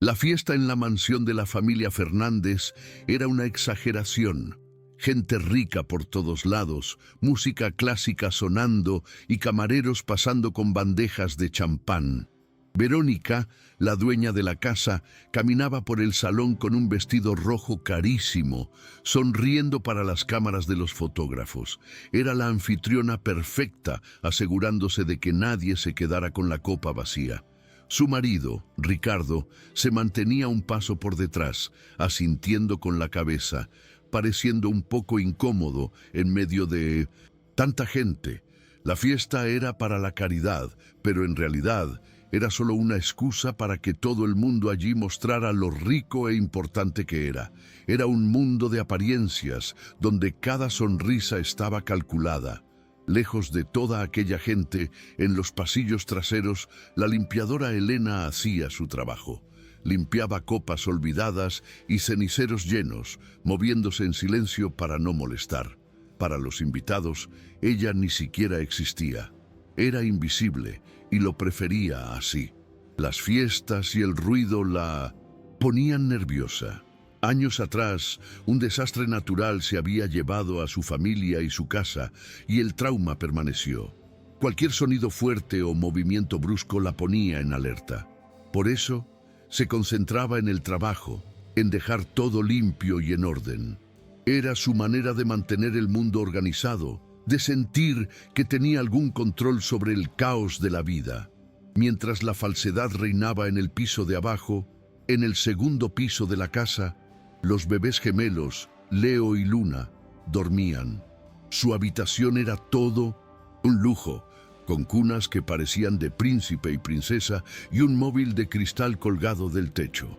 La fiesta en la mansión de la familia Fernández era una exageración. Gente rica por todos lados, música clásica sonando y camareros pasando con bandejas de champán. Verónica, la dueña de la casa, caminaba por el salón con un vestido rojo carísimo, sonriendo para las cámaras de los fotógrafos. Era la anfitriona perfecta, asegurándose de que nadie se quedara con la copa vacía. Su marido, Ricardo, se mantenía un paso por detrás, asintiendo con la cabeza, pareciendo un poco incómodo en medio de tanta gente. La fiesta era para la caridad, pero en realidad era solo una excusa para que todo el mundo allí mostrara lo rico e importante que era. Era un mundo de apariencias, donde cada sonrisa estaba calculada. Lejos de toda aquella gente, en los pasillos traseros, la limpiadora Elena hacía su trabajo. Limpiaba copas olvidadas y ceniceros llenos, moviéndose en silencio para no molestar. Para los invitados, ella ni siquiera existía. Era invisible y lo prefería así. Las fiestas y el ruido la ponían nerviosa. Años atrás, un desastre natural se había llevado a su familia y su casa, y el trauma permaneció. Cualquier sonido fuerte o movimiento brusco la ponía en alerta. Por eso, se concentraba en el trabajo, en dejar todo limpio y en orden. Era su manera de mantener el mundo organizado, de sentir que tenía algún control sobre el caos de la vida. Mientras la falsedad reinaba en el piso de abajo, en el segundo piso de la casa, los bebés gemelos, Leo y Luna, dormían. Su habitación era todo un lujo, con cunas que parecían de príncipe y princesa y un móvil de cristal colgado del techo.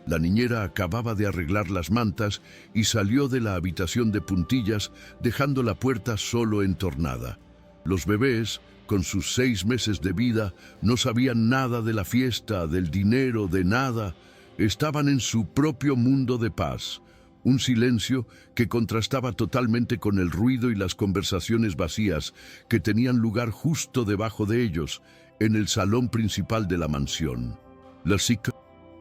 La niñera acababa de arreglar las mantas y salió de la habitación de puntillas, dejando la puerta solo entornada. Los bebés, con sus 6 meses de vida, no sabían nada de la fiesta, del dinero, de nada. Estaban en su propio mundo de paz. Un silencio que contrastaba totalmente con el ruido y las conversaciones vacías que tenían lugar justo debajo de ellos, en el salón principal de la mansión. La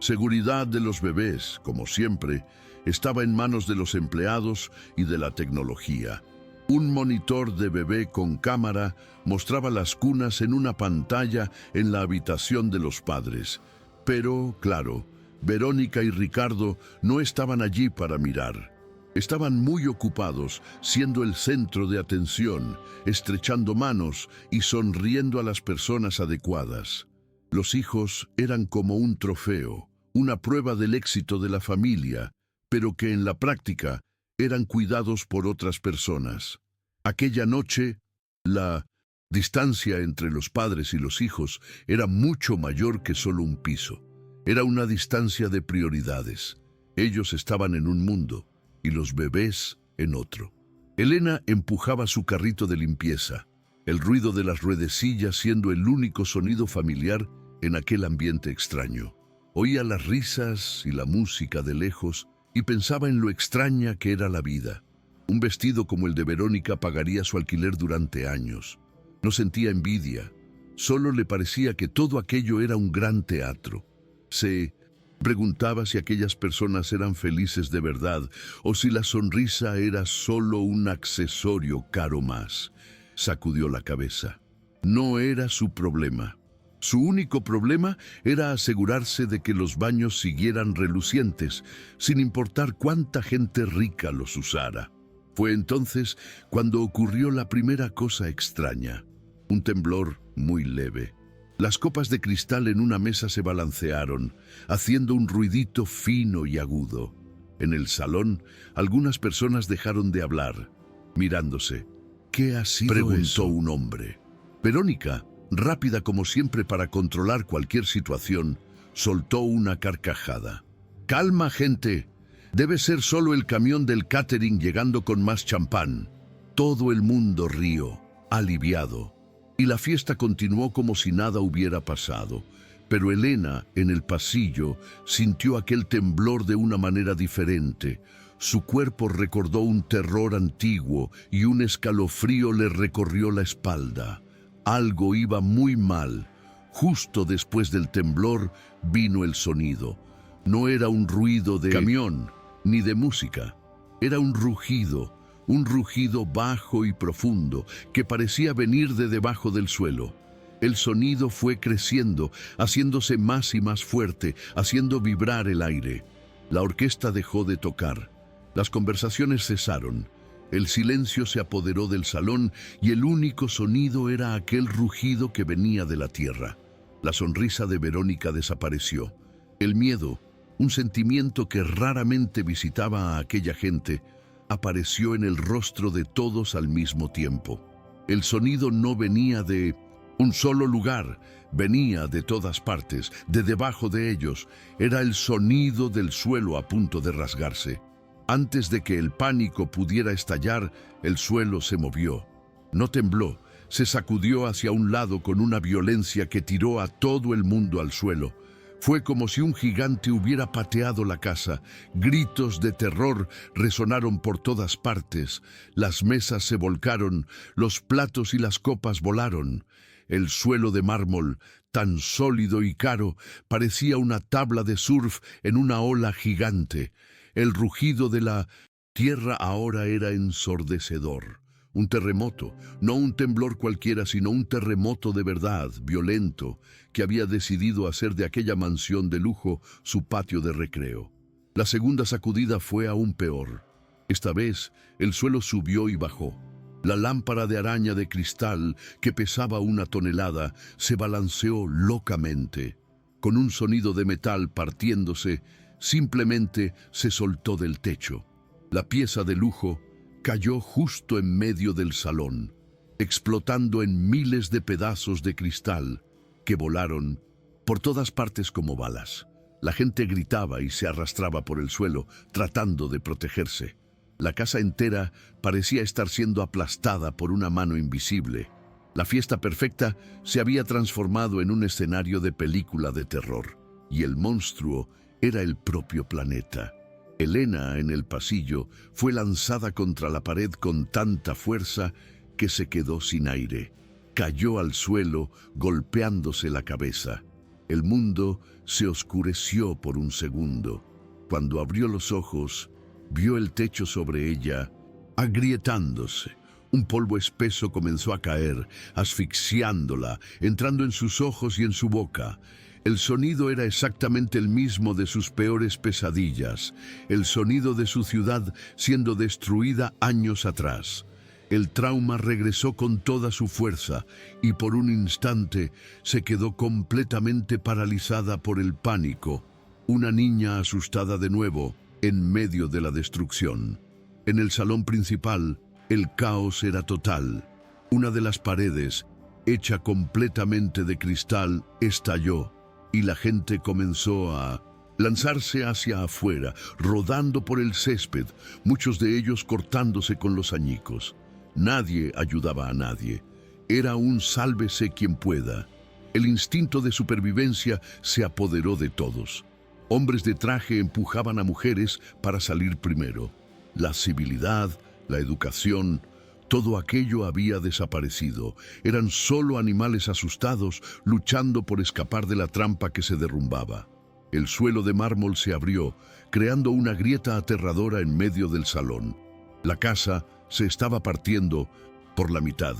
seguridad de los bebés, como siempre, estaba en manos de los empleados y de la tecnología. Un monitor de bebé con cámara mostraba las cunas en una pantalla en la habitación de los padres. Pero, claro, Verónica y Ricardo no estaban allí para mirar. Estaban muy ocupados, siendo el centro de atención, estrechando manos y sonriendo a las personas adecuadas. Los hijos eran como un trofeo, una prueba del éxito de la familia, pero que en la práctica eran cuidados por otras personas. Aquella noche, la distancia entre los padres y los hijos era mucho mayor que solo un piso. Era una distancia de prioridades. Ellos estaban en un mundo y los bebés en otro. Elena empujaba su carrito de limpieza, el ruido de las ruedecillas siendo el único sonido familiar en aquel ambiente extraño. Oía las risas y la música de lejos y pensaba en lo extraña que era la vida. Un vestido como el de Verónica pagaría su alquiler durante años. No sentía envidia, solo le parecía que todo aquello era un gran teatro. Se preguntaba si aquellas personas eran felices de verdad o si la sonrisa era solo un accesorio caro más. Sacudió la cabeza. No era su problema. Su único problema era asegurarse de que los baños siguieran relucientes, sin importar cuánta gente rica los usara. Fue entonces cuando ocurrió la primera cosa extraña. Un temblor muy leve. Las copas de cristal en una mesa se balancearon, haciendo un ruidito fino y agudo. En el salón, algunas personas dejaron de hablar, mirándose. ¿Qué ha sido eso?, preguntó un hombre. Verónica, rápida como siempre para controlar cualquier situación, soltó una carcajada. «Calma, gente. Debe ser solo el camión del catering llegando con más champán». Todo el mundo rió, aliviado, y la fiesta continuó como si nada hubiera pasado. Pero Elena, en el pasillo, sintió aquel temblor de una manera diferente. Su cuerpo recordó un terror antiguo y un escalofrío le recorrió la espalda. Algo iba muy mal. Justo después del temblor vino el sonido. No era un ruido de camión ni de música. Era un rugido bajo y profundo que parecía venir de debajo del suelo. El sonido fue creciendo, haciéndose más y más fuerte, haciendo vibrar el aire. La orquesta dejó de tocar. Las conversaciones cesaron. El silencio se apoderó del salón y el único sonido era aquel rugido que venía de la tierra. La sonrisa de Verónica desapareció. El miedo, un sentimiento que raramente visitaba a aquella gente, apareció en el rostro de todos al mismo tiempo. El sonido no venía de un solo lugar, venía de todas partes, de debajo de ellos. Era el sonido del suelo a punto de rasgarse. Antes de que el pánico pudiera estallar, el suelo se movió. No tembló, se sacudió hacia un lado con una violencia que tiró a todo el mundo al suelo. Fue como si un gigante hubiera pateado la casa. Gritos de terror resonaron por todas partes. Las mesas se volcaron, los platos y las copas volaron. El suelo de mármol, tan sólido y caro, parecía una tabla de surf en una ola gigante. El rugido de la tierra ahora era ensordecedor. Un terremoto, no un temblor cualquiera, sino un terremoto de verdad, violento, que había decidido hacer de aquella mansión de lujo su patio de recreo. La segunda sacudida fue aún peor. Esta vez, el suelo subió y bajó. La lámpara de araña de cristal, que pesaba 1 tonelada, se balanceó locamente. Con un sonido de metal partiéndose, simplemente se soltó del techo. La pieza de lujo cayó justo en medio del salón, explotando en miles de pedazos de cristal que volaron por todas partes como balas. La gente gritaba y se arrastraba por el suelo, tratando de protegerse. La casa entera parecía estar siendo aplastada por una mano invisible. La fiesta perfecta se había transformado en un escenario de película de terror, y el monstruo era el propio planeta. Elena, en el pasillo, fue lanzada contra la pared con tanta fuerza que se quedó sin aire. Cayó al suelo, golpeándose la cabeza. El mundo se oscureció por un segundo. Cuando abrió los ojos, vio el techo sobre ella, agrietándose. Un polvo espeso comenzó a caer, asfixiándola, entrando en sus ojos y en su boca. El sonido era exactamente el mismo de sus peores pesadillas, el sonido de su ciudad siendo destruida años atrás. El trauma regresó con toda su fuerza y por un instante se quedó completamente paralizada por el pánico. Una niña asustada de nuevo, en medio de la destrucción. En el salón principal, el caos era total. Una de las paredes, hecha completamente de cristal, estalló y la gente comenzó a lanzarse hacia afuera, rodando por el césped, muchos de ellos cortándose con los añicos. Nadie ayudaba a nadie. Era un sálvese quien pueda. El instinto de supervivencia se apoderó de todos. Hombres de traje empujaban a mujeres para salir primero. La civilidad, la educación, todo aquello había desaparecido. Eran solo animales asustados luchando por escapar de la trampa que se derrumbaba. El suelo de mármol se abrió, creando una grieta aterradora en medio del salón. La casa se estaba partiendo por la mitad.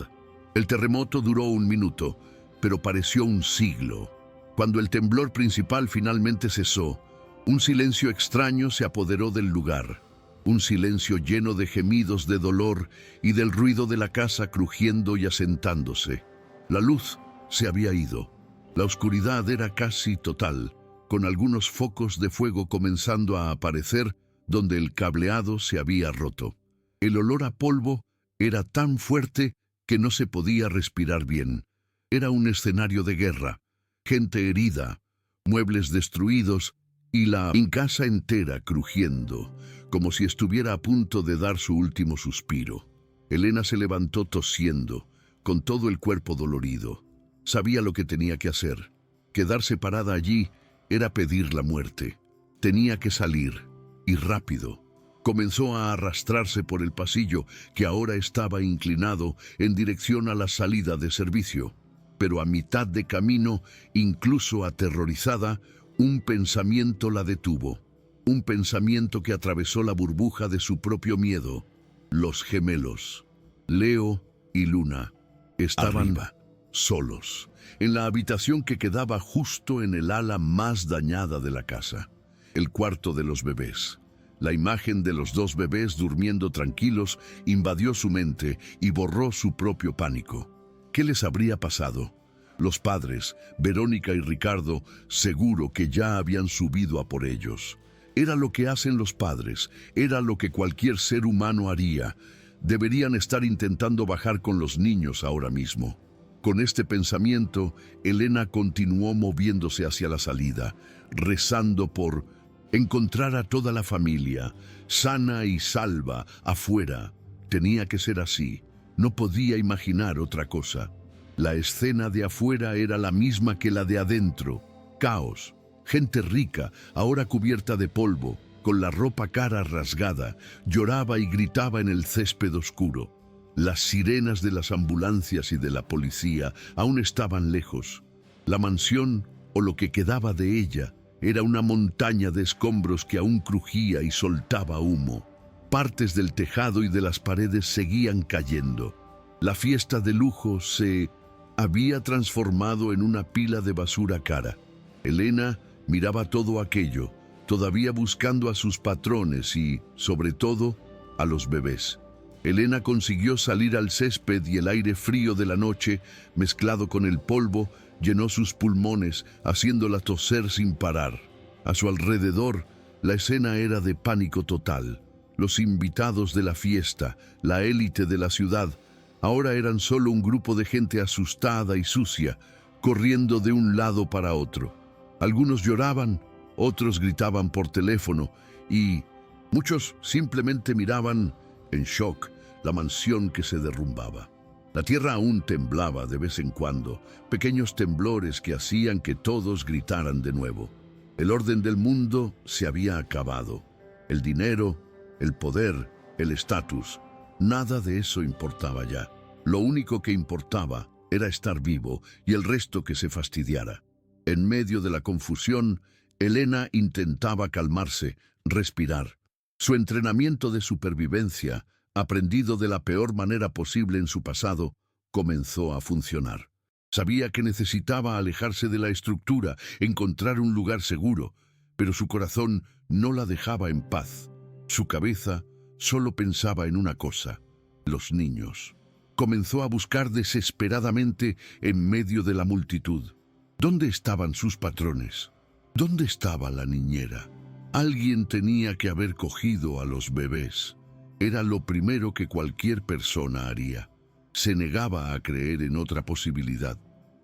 El terremoto duró 1 minuto, pero pareció un siglo. Cuando el temblor principal finalmente cesó, un silencio extraño se apoderó del lugar. Un silencio lleno de gemidos de dolor y del ruido de la casa crujiendo y asentándose. La luz se había ido. La oscuridad era casi total, con algunos focos de fuego comenzando a aparecer donde el cableado se había roto. El olor a polvo era tan fuerte que no se podía respirar bien. Era un escenario de guerra, gente herida, muebles destruidos y la casa entera crujiendo, como si estuviera a punto de dar su último suspiro. Elena se levantó tosiendo, con todo el cuerpo dolorido. Sabía lo que tenía que hacer. Quedarse parada allí era pedir la muerte. Tenía que salir, y rápido. Comenzó a arrastrarse por el pasillo, que ahora estaba inclinado en dirección a la salida de servicio. Pero a mitad de camino, incluso aterrorizada, Un pensamiento la detuvo, un pensamiento que atravesó la burbuja de su propio miedo. Los gemelos, Leo y Luna, estaban Arriba. solos, en la habitación que quedaba justo en el ala más dañada de la casa, el cuarto de los bebés. La imagen de los dos bebés durmiendo tranquilos invadió su mente y borró su propio pánico. ¿Qué les habría pasado? Los padres, Verónica y Ricardo, seguro que ya habían subido a por ellos. Era lo que hacen los padres, era lo que cualquier ser humano haría. Deberían estar intentando bajar con los niños ahora mismo. Con este pensamiento, Elena continuó moviéndose hacia la salida, rezando por encontrar a toda la familia, sana y salva, afuera. Tenía que ser así. No podía imaginar otra cosa. La escena de afuera era la misma que la de adentro. Caos. Gente rica, ahora cubierta de polvo, con la ropa cara rasgada, lloraba y gritaba en el césped oscuro. Las sirenas de las ambulancias y de la policía aún estaban lejos. La mansión, o lo que quedaba de ella, era una montaña de escombros que aún crujía y soltaba humo. Partes del tejado y de las paredes seguían cayendo. La fiesta de lujo se había transformado en una pila de basura cara. Elena miraba todo aquello, todavía buscando a sus patrones y, sobre todo, a los bebés. Elena consiguió salir al césped y el aire frío de la noche, mezclado con el polvo, llenó sus pulmones, haciéndola toser sin parar. A su alrededor, la escena era de pánico total. Los invitados de la fiesta, la élite de la ciudad, ahora eran solo un grupo de gente asustada y sucia, corriendo de un lado para otro. Algunos lloraban, otros gritaban por teléfono y muchos simplemente miraban en shock la mansión que se derrumbaba. La tierra aún temblaba de vez en cuando, pequeños temblores que hacían que todos gritaran de nuevo. El orden del mundo se había acabado. El dinero, el poder, el estatus, nada de eso importaba ya. Lo único que importaba era estar vivo y el resto que se fastidiara. En medio de la confusión, Elena intentaba calmarse, respirar. Su entrenamiento de supervivencia, aprendido de la peor manera posible en su pasado, comenzó a funcionar. Sabía que necesitaba alejarse de la estructura, encontrar un lugar seguro, pero su corazón no la dejaba en paz. Su cabeza solo pensaba en una cosa: los niños. Comenzó a buscar desesperadamente en medio de la multitud. ¿Dónde estaban sus patrones? ¿Dónde estaba la niñera? Alguien tenía que haber cogido a los bebés. Era lo primero que cualquier persona haría. Se negaba a creer en otra posibilidad.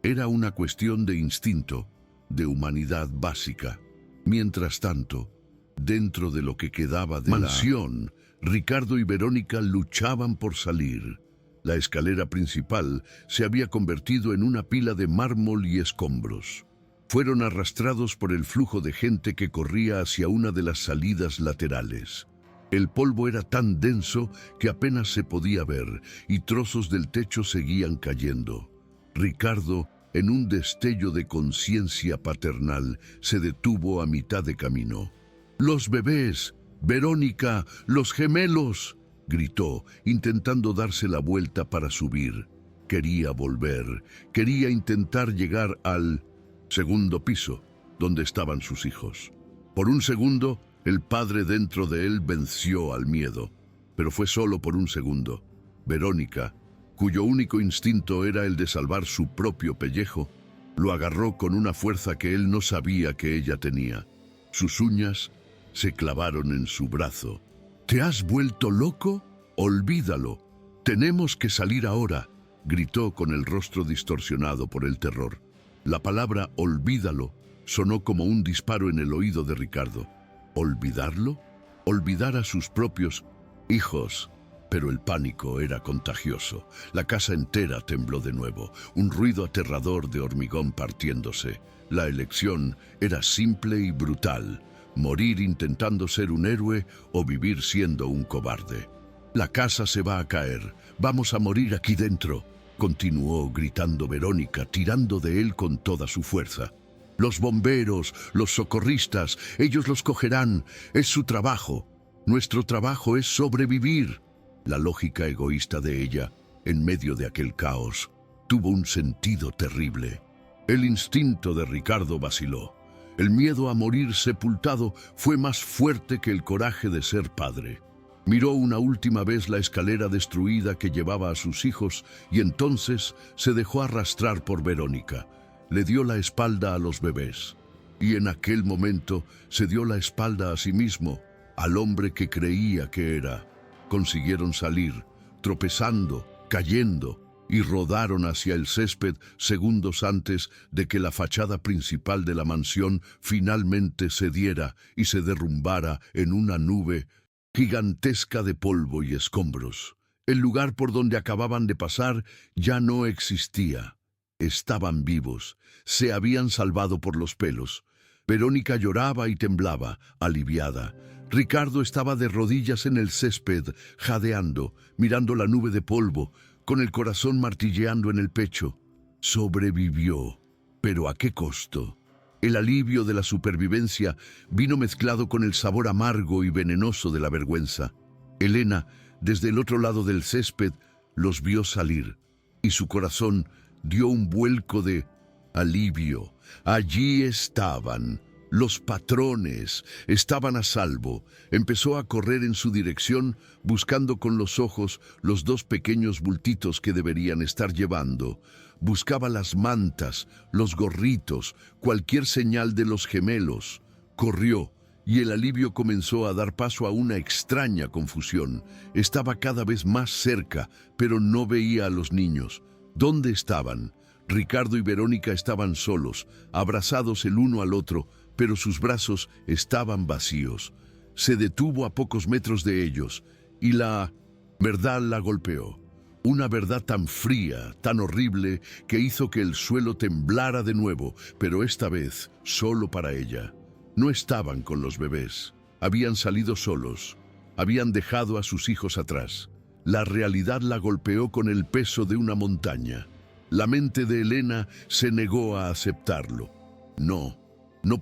Era una cuestión de instinto, de humanidad básica. Mientras tanto, dentro de lo que quedaba de la mansión, Ricardo y Verónica luchaban por salir. La escalera principal se había convertido en una pila de mármol y escombros. Fueron arrastrados por el flujo de gente que corría hacia una de las salidas laterales. El polvo era tan denso que apenas se podía ver y trozos del techo seguían cayendo. Ricardo, en un destello de conciencia paternal, se detuvo a mitad de camino. ¡Los bebés! ¡Verónica! ¡Los gemelos!, gritó, intentando darse la vuelta para subir. Quería volver, quería intentar llegar al segundo piso, donde estaban sus hijos. Por un segundo, el padre dentro de él venció al miedo, pero fue solo por un segundo. Verónica, cuyo único instinto era el de salvar su propio pellejo, lo agarró con una fuerza que él no sabía que ella tenía. Sus uñas se clavaron en su brazo. ¿Te has vuelto loco? Olvídalo. Tenemos que salir ahora, gritó con el rostro distorsionado por el terror. La palabra olvídalo sonó como un disparo en el oído de Ricardo. ¿Olvidarlo? Olvidar a sus propios hijos. Pero el pánico era contagioso. La casa entera tembló de nuevo, un ruido aterrador de hormigón partiéndose. La elección era simple y brutal: morir intentando ser un héroe o vivir siendo un cobarde. La casa se va a caer, vamos a morir aquí dentro, continuó gritando Verónica, tirando de él con toda su fuerza. Los bomberos, los socorristas, ellos los cogerán. Es su trabajo. Nuestro trabajo es sobrevivir. La lógica egoísta de ella, en medio de aquel caos, tuvo un sentido terrible. El instinto de Ricardo vaciló. El miedo a morir sepultado fue más fuerte que el coraje de ser padre. Miró una última vez la escalera destruida que llevaba a sus hijos y entonces se dejó arrastrar por Verónica. Le dio la espalda a los bebés. Y en aquel momento se dio la espalda a sí mismo, al hombre que creía que era. Consiguieron salir, tropezando, cayendo, y rodaron hacia el césped segundos antes de que la fachada principal de la mansión finalmente cediera y se derrumbara en una nube gigantesca de polvo y escombros. El lugar por donde acababan de pasar ya no existía. Estaban vivos, se habían salvado por los pelos. Verónica lloraba y temblaba, aliviada. Ricardo estaba de rodillas en el césped, jadeando, mirando la nube de polvo, con el corazón martilleando en el pecho. Sobrevivió, pero ¿a qué costo? El alivio de la supervivencia vino mezclado con el sabor amargo y venenoso de la vergüenza. Elena, desde el otro lado del césped, los vio salir, y su corazón dio un vuelco de alivio. Allí estaban. Los patrones estaban a salvo. Empezó a correr en su dirección, buscando con los ojos los dos pequeños bultitos que deberían estar llevando. Buscaba las mantas, los gorritos, cualquier señal de los gemelos. Corrió, y el alivio comenzó a dar paso a una extraña confusión. Estaba cada vez más cerca, pero no veía a los niños. ¿Dónde estaban? Ricardo y Verónica estaban solos, abrazados el uno al otro, pero sus brazos estaban vacíos. Se detuvo a pocos metros de ellos, y la verdad la golpeó. Una verdad tan fría, tan horrible, que hizo que el suelo temblara de nuevo, pero esta vez solo para ella. No estaban con los bebés. Habían salido solos. Habían dejado a sus hijos atrás. La realidad la golpeó con el peso de una montaña. La mente de Elena se negó a aceptarlo. No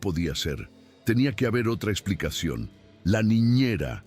podía ser. Tenía que haber otra explicación. La niñera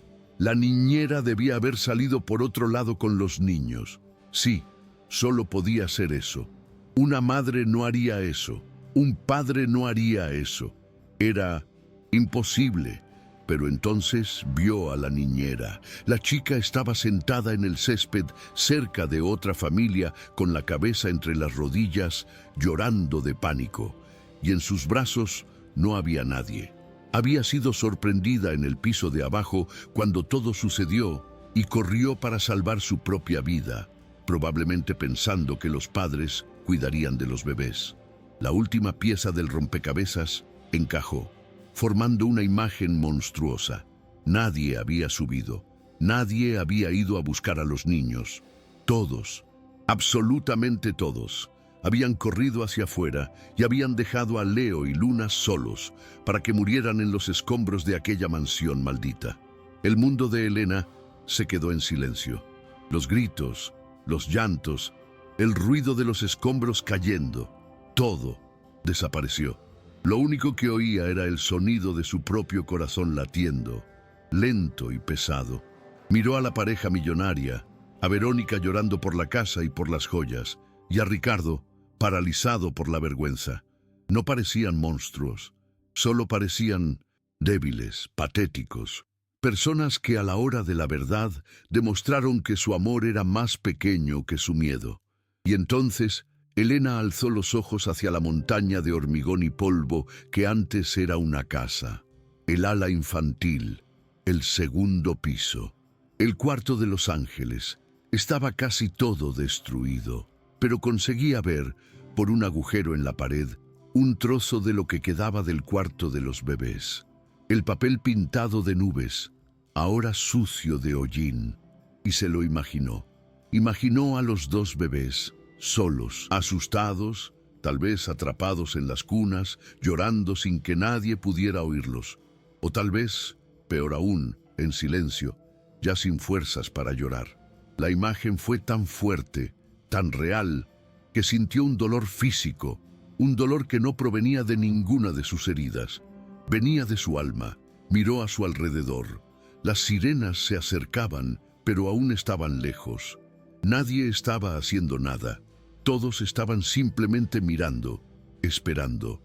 debía haber salido por otro lado con los niños. Sí, solo podía ser eso. Una madre no haría eso. Un padre no haría eso. Era imposible. Pero entonces vio a la niñera. La chica estaba sentada en el césped cerca de otra familia con la cabeza entre las rodillas, llorando de pánico. Y en sus brazos no había nadie. Había sido sorprendida en el piso de abajo cuando todo sucedió y corrió para salvar su propia vida, probablemente pensando que los padres cuidarían de los bebés. La última pieza del rompecabezas encajó, formando una imagen monstruosa. Nadie había subido, nadie había ido a buscar a los niños. Todos, absolutamente todos, habían corrido hacia afuera y habían dejado a Leo y Luna solos para que murieran en los escombros de aquella mansión maldita. El mundo de Elena se quedó en silencio. Los gritos, los llantos, el ruido de los escombros cayendo, todo desapareció. Lo único que oía era el sonido de su propio corazón latiendo, lento y pesado. Miró a la pareja millonaria, a Verónica llorando por la casa y por las joyas, y a Ricardo, paralizado por la vergüenza. No parecían monstruos, solo parecían débiles, patéticos. Personas que a la hora de la verdad demostraron que su amor era más pequeño que su miedo. Y entonces Elena alzó los ojos hacia la montaña de hormigón y polvo que antes era una casa. El ala infantil, el segundo piso, el cuarto de los ángeles. Estaba casi todo destruido, pero conseguía ver, por un agujero en la pared, un trozo de lo que quedaba del cuarto de los bebés. El papel pintado de nubes, ahora sucio de hollín, y se lo imaginó. Imaginó a los dos bebés, solos, asustados, tal vez atrapados en las cunas, llorando sin que nadie pudiera oírlos. O tal vez, peor aún, en silencio, ya sin fuerzas para llorar. La imagen fue tan fuerte, tan real, que sintió un dolor físico, un dolor que no provenía de ninguna de sus heridas. Venía de su alma. Miró a su alrededor. Las sirenas se acercaban, pero aún estaban lejos. Nadie estaba haciendo nada. Todos estaban simplemente mirando, esperando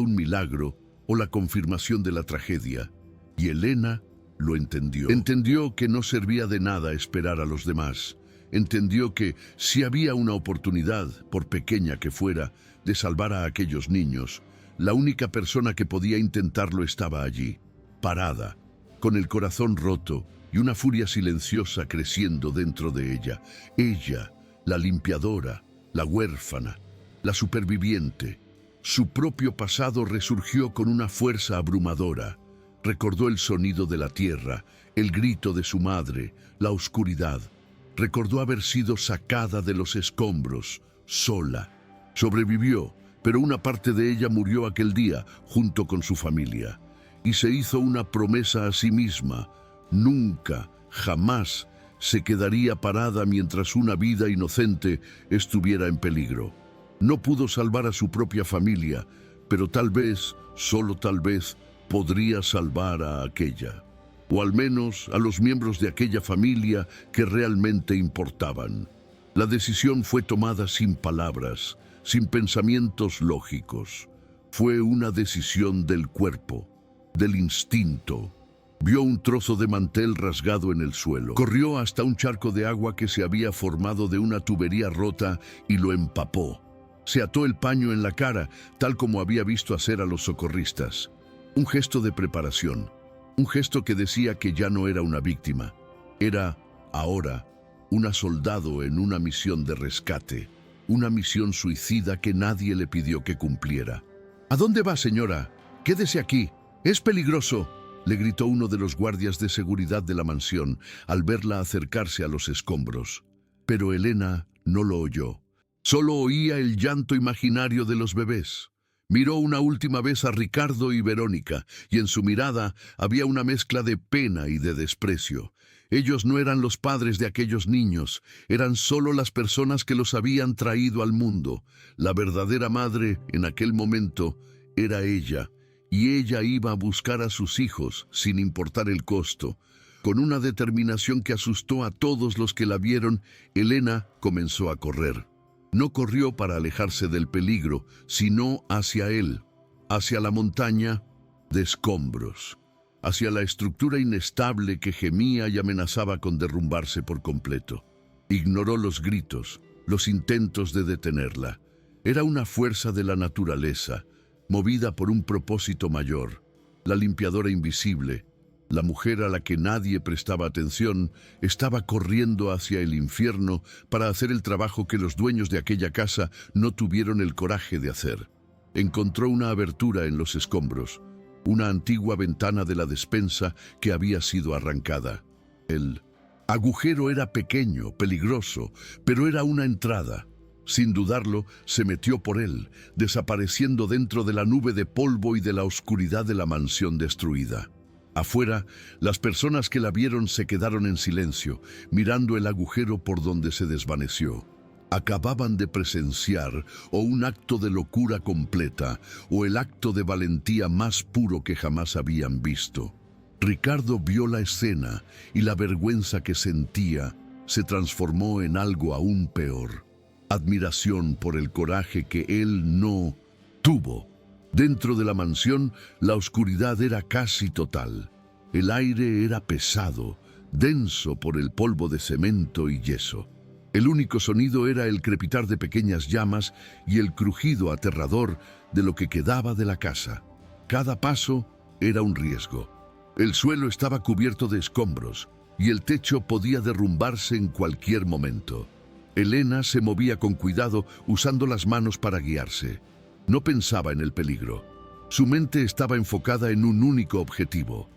un milagro o la confirmación de la tragedia. Y Elena lo entendió. Entendió que no servía de nada esperar a los demás. Entendió que si había una oportunidad, por pequeña que fuera, de salvar a aquellos niños, la única persona que podía intentarlo estaba allí, parada, con el corazón roto y una furia silenciosa creciendo dentro de ella. Ella, la limpiadora, la huérfana, la superviviente. Su propio pasado resurgió con una fuerza abrumadora. Recordó el sonido de la tierra, el grito de su madre, la oscuridad. Recordó haber sido sacada de los escombros, sola. Sobrevivió, pero una parte de ella murió aquel día, junto con su familia. Y se hizo una promesa a sí misma. Nunca, jamás, se quedaría parada mientras una vida inocente estuviera en peligro. No pudo salvar a su propia familia, pero tal vez, solo tal vez, podría salvar a aquella. O al menos a los miembros de aquella familia que realmente importaban. La decisión fue tomada sin palabras, sin pensamientos lógicos. Fue una decisión del cuerpo, del instinto. Vio un trozo de mantel rasgado en el suelo. Corrió hasta un charco de agua que se había formado de una tubería rota y lo empapó. Se ató el paño en la cara, tal como había visto hacer a los socorristas. Un gesto de preparación. Un gesto que decía que ya no era una víctima. Era, ahora, una soldado en una misión de rescate. Una misión suicida que nadie le pidió que cumpliera. ¿A dónde va, señora? Quédese aquí. Es peligroso, le gritó uno de los guardias de seguridad de la mansión al verla acercarse a los escombros. Pero Elena no lo oyó. Solo oía el llanto imaginario de los bebés. Miró una última vez a Ricardo y Verónica, y en su mirada había una mezcla de pena y de desprecio. Ellos no eran los padres de aquellos niños, eran solo las personas que los habían traído al mundo. La verdadera madre, en aquel momento, era ella, y ella iba a buscar a sus hijos, sin importar el costo. Con una determinación que asustó a todos los que la vieron, Elena comenzó a correr. No corrió para alejarse del peligro, sino hacia él, hacia la montaña de escombros, hacia la estructura inestable que gemía y amenazaba con derrumbarse por completo. Ignoró los gritos, los intentos de detenerla. Era una fuerza de la naturaleza, movida por un propósito mayor. La limpiadora invisible, la mujer a la que nadie prestaba atención, estaba corriendo hacia el infierno para hacer el trabajo que los dueños de aquella casa no tuvieron el coraje de hacer. Encontró una abertura en los escombros, una antigua ventana de la despensa que había sido arrancada. El agujero era pequeño, peligroso, pero era una entrada. Sin dudarlo, se metió por él, desapareciendo dentro de la nube de polvo y de la oscuridad de la mansión destruida. Afuera, las personas que la vieron se quedaron en silencio, mirando el agujero por donde se desvaneció. Acababan de presenciar o un acto de locura completa, o el acto de valentía más puro que jamás habían visto. Ricardo vio la escena y la vergüenza que sentía se transformó en algo aún peor. Admiración por el coraje que él no tuvo. Dentro de la mansión, la oscuridad era casi total. El aire era pesado, denso por el polvo de cemento y yeso. El único sonido era el crepitar de pequeñas llamas y el crujido aterrador de lo que quedaba de la casa. Cada paso era un riesgo. El suelo estaba cubierto de escombros y el techo podía derrumbarse en cualquier momento. Elena se movía con cuidado, usando las manos para guiarse. No pensaba en el peligro. Su mente estaba enfocada en un único objetivo: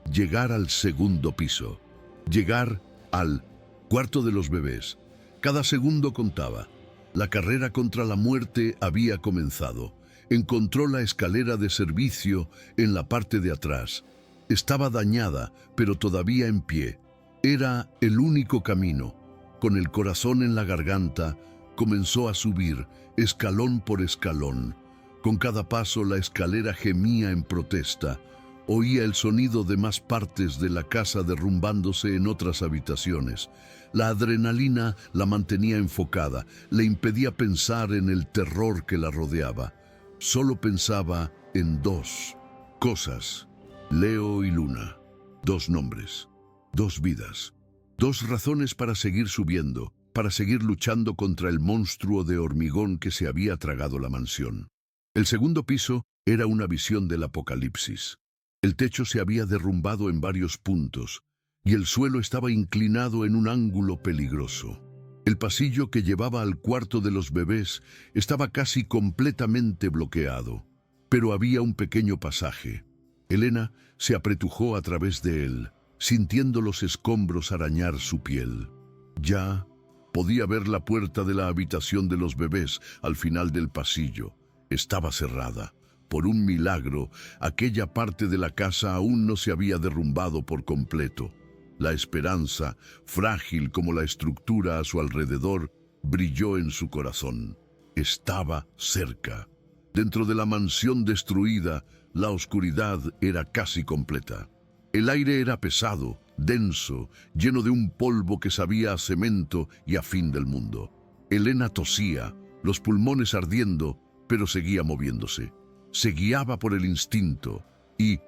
llegar al segundo piso, llegar al cuarto de los bebés. Cada segundo contaba. La carrera contra la muerte había comenzado. Encontró la escalera de servicio en la parte de atrás. Estaba dañada, pero todavía en pie. Era el único camino. Con el corazón en la garganta, comenzó a subir, escalón por escalón. Con cada paso la escalera gemía en protesta. Oía el sonido de más partes de la casa derrumbándose en otras habitaciones. La adrenalina la mantenía enfocada, le impedía pensar en el terror que la rodeaba. Solo pensaba en dos cosas: Leo y Luna. Dos nombres, dos vidas, dos razones para seguir subiendo, para seguir luchando contra el monstruo de hormigón que se había tragado la mansión. El segundo piso era una visión del apocalipsis. El techo se había derrumbado en varios puntos y el suelo estaba inclinado en un ángulo peligroso. El pasillo que llevaba al cuarto de los bebés estaba casi completamente bloqueado, pero había un pequeño pasaje. Elena se apretujó a través de él, sintiendo los escombros arañar su piel. Ya podía ver la puerta de la habitación de los bebés al final del pasillo. Estaba cerrada. Por un milagro, aquella parte de la casa aún no se había derrumbado por completo. La esperanza, frágil como la estructura a su alrededor, brilló en su corazón. Estaba cerca. Dentro de la mansión destruida, la oscuridad era casi completa. El aire era pesado, denso, lleno de un polvo que sabía a cemento y a fin del mundo. Elena tosía, los pulmones ardiendo, pero seguía moviéndose. Se guiaba por el instinto y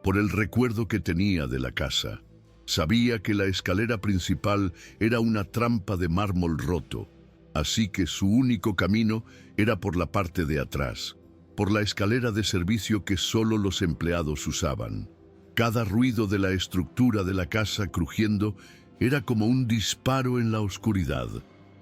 por el recuerdo que tenía de la casa. Sabía que la escalera principal era una trampa de mármol roto, así que su único camino era por la parte de atrás, por la escalera de servicio que solo los empleados usaban. Cada ruido de la estructura de la casa crujiendo era como un disparo en la oscuridad,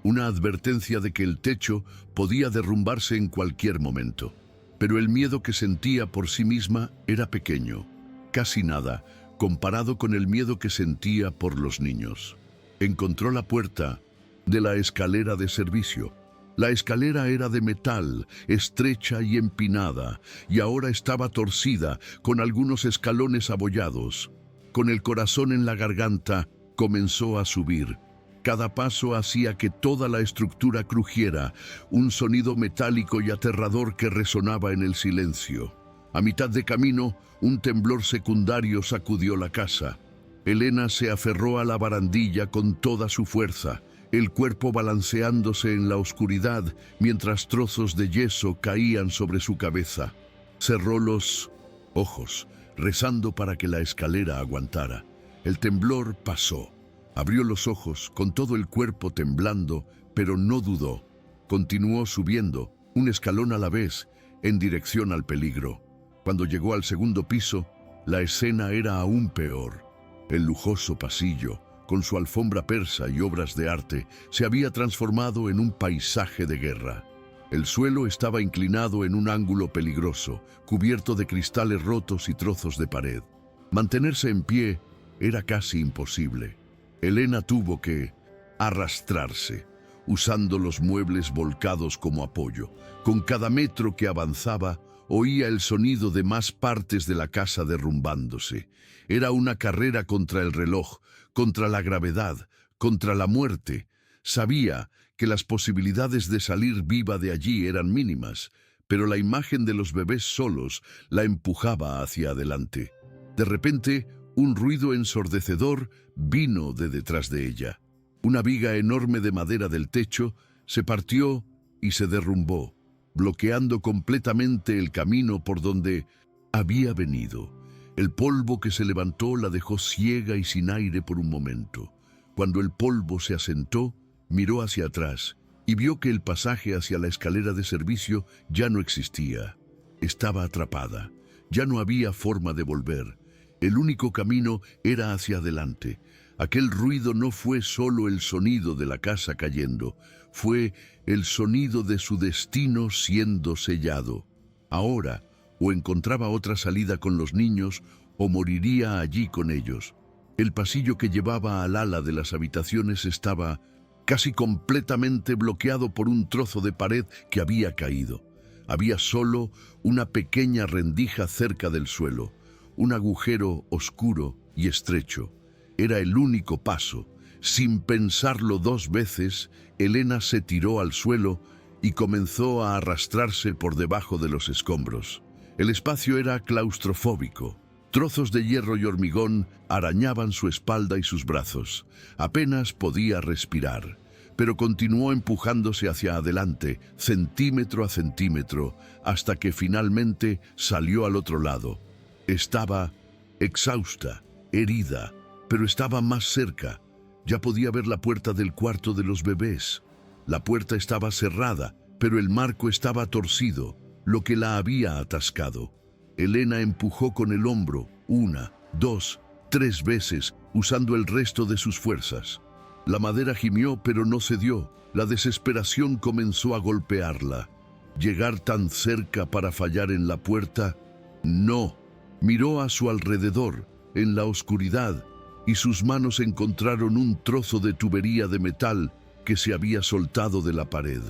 una advertencia de que el techo podía derrumbarse en cualquier momento. Pero el miedo que sentía por sí misma era pequeño, casi nada, comparado con el miedo que sentía por los niños. Encontró la puerta de la escalera de servicio. La escalera era de metal, estrecha y empinada, y ahora estaba torcida, con algunos escalones abollados. Con el corazón en la garganta, comenzó a subir. Cada paso hacía que toda la estructura crujiera, un sonido metálico y aterrador que resonaba en el silencio. A mitad de camino, un temblor secundario sacudió la casa. Elena se aferró a la barandilla con toda su fuerza, el cuerpo balanceándose en la oscuridad mientras trozos de yeso caían sobre su cabeza. Cerró los ojos, rezando para que la escalera aguantara. El temblor pasó. Abrió los ojos, con todo el cuerpo temblando, pero no dudó. Continuó subiendo, un escalón a la vez, en dirección al peligro. Cuando llegó al segundo piso, la escena era aún peor. El lujoso pasillo, con su alfombra persa y obras de arte, se había transformado en un paisaje de guerra. El suelo estaba inclinado en un ángulo peligroso, cubierto de cristales rotos y trozos de pared. Mantenerse en pie era casi imposible. Elena tuvo que arrastrarse, usando los muebles volcados como apoyo. Con cada metro que avanzaba, oía el sonido de más partes de la casa derrumbándose. Era una carrera contra el reloj, contra la gravedad, contra la muerte. Sabía que las posibilidades de salir viva de allí eran mínimas, pero la imagen de los bebés solos la empujaba hacia adelante. De repente, un ruido ensordecedor vino de detrás de ella. Una viga enorme de madera del techo se partió y se derrumbó, bloqueando completamente el camino por donde había venido. El polvo que se levantó la dejó ciega y sin aire por un momento. Cuando el polvo se asentó, miró hacia atrás y vio que el pasaje hacia la escalera de servicio ya no existía. Estaba atrapada. Ya no había forma de volver. El único camino era hacia adelante. Aquel ruido no fue solo el sonido de la casa cayendo, fue el sonido de su destino siendo sellado. Ahora, o encontraba otra salida con los niños, o moriría allí con ellos. El pasillo que llevaba al ala de las habitaciones estaba casi completamente bloqueado por un trozo de pared que había caído. Había solo una pequeña rendija cerca del suelo, un agujero oscuro y estrecho. Era el único paso, Sin pensarlo dos veces, Elena se tiró al suelo y comenzó a arrastrarse por debajo de los escombros. El espacio era claustrofóbico. Trozos de hierro y hormigón arañaban su espalda y sus brazos. Apenas podía respirar, pero continuó empujándose hacia adelante, centímetro a centímetro, hasta que finalmente salió al otro lado. Estaba exhausta, herida, pero estaba más cerca. Ya podía ver la puerta del cuarto de los bebés. La puerta estaba cerrada, pero el marco estaba torcido, lo que la había atascado. Elena empujó con el hombro, 1, 2, 3 veces, usando el resto de sus fuerzas. La madera gimió, pero no cedió. La desesperación comenzó a golpearla. Llegar tan cerca para fallar en la puerta, no. Miró a su alrededor, en la oscuridad, y sus manos encontraron un trozo de tubería de metal que se había soltado de la pared.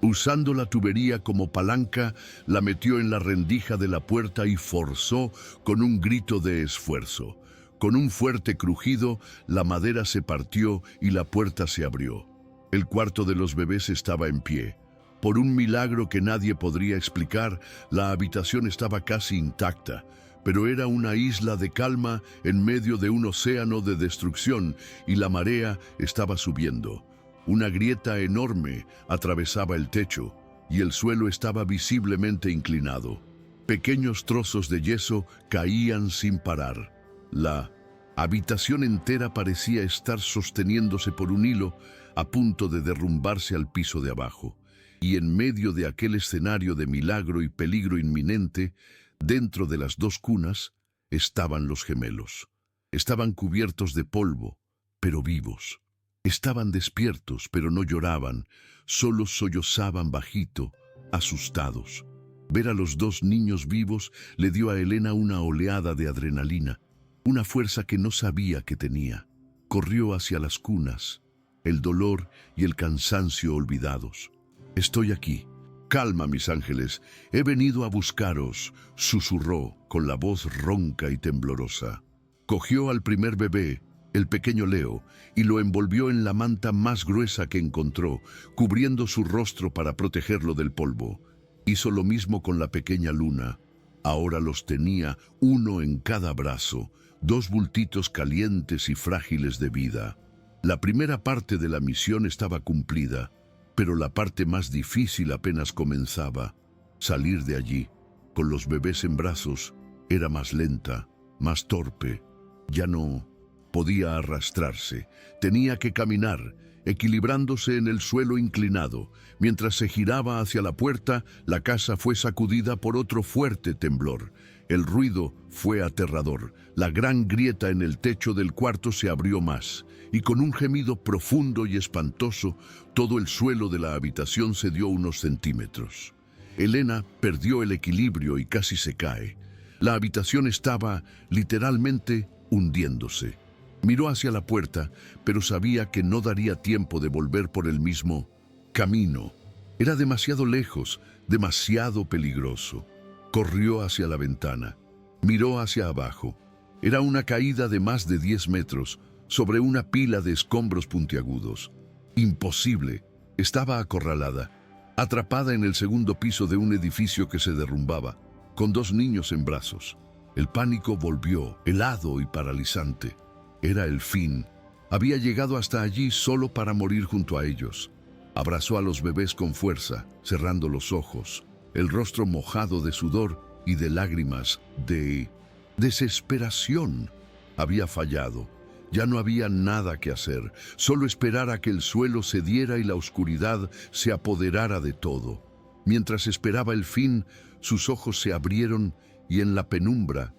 Usando la tubería como palanca, la metió en la rendija de la puerta y forzó con un grito de esfuerzo. Con un fuerte crujido, la madera se partió y la puerta se abrió. El cuarto de los bebés estaba en pie. Por un milagro que nadie podría explicar, la habitación estaba casi intacta, pero era una isla de calma en medio de un océano de destrucción y la marea estaba subiendo. Una grieta enorme atravesaba el techo y el suelo estaba visiblemente inclinado. Pequeños trozos de yeso caían sin parar. La habitación entera parecía estar sosteniéndose por un hilo a punto de derrumbarse al piso de abajo. Y en medio de aquel escenario de milagro y peligro inminente, dentro de las dos cunas, estaban los gemelos. Estaban cubiertos de polvo, pero vivos. Estaban despiertos, pero no lloraban, solo sollozaban bajito, asustados. Ver a los dos niños vivos le dio a Elena una oleada de adrenalina, una fuerza que no sabía que tenía. Corrió hacia las cunas, el dolor y el cansancio olvidados. «Estoy aquí. Calma, mis ángeles. He venido a buscaros», susurró con la voz ronca y temblorosa. Cogió al primer bebé, el pequeño Leo, y lo envolvió en la manta más gruesa que encontró, cubriendo su rostro para protegerlo del polvo. Hizo lo mismo con la pequeña Luna. Ahora los tenía, uno en cada brazo, dos bultitos calientes y frágiles de vida. La primera parte de la misión estaba cumplida, pero la parte más difícil apenas comenzaba. Salir de allí, con los bebés en brazos, era más lenta, más torpe. Ya no podía arrastrarse, tenía que caminar, equilibrándose en el suelo inclinado. Mientras se giraba hacia la puerta, la casa fue sacudida por otro fuerte temblor. El ruido fue aterrador. La gran grieta en el techo del cuarto se abrió más, y con un gemido profundo y espantoso, todo el suelo de la habitación cedió unos centímetros. Elena perdió el equilibrio y casi se cae. La habitación estaba, literalmente, hundiéndose. Miró hacia la puerta, pero sabía que no daría tiempo de volver por el mismo camino. Era demasiado lejos, demasiado peligroso. Corrió hacia la ventana. Miró hacia abajo. Era una caída de más de 10 metros, sobre una pila de escombros puntiagudos. Imposible. Estaba acorralada, atrapada en el segundo piso de un edificio que se derrumbaba, con dos niños en brazos. El pánico volvió, helado y paralizante. Era el fin. Había llegado hasta allí solo para morir junto a ellos. Abrazó a los bebés con fuerza, cerrando los ojos, el rostro mojado de sudor y de lágrimas de desesperación. Había fallado. Ya no había nada que hacer, solo esperar a que el suelo cediera y la oscuridad se apoderara de todo. Mientras esperaba el fin, sus ojos se abrieron y en la penumbra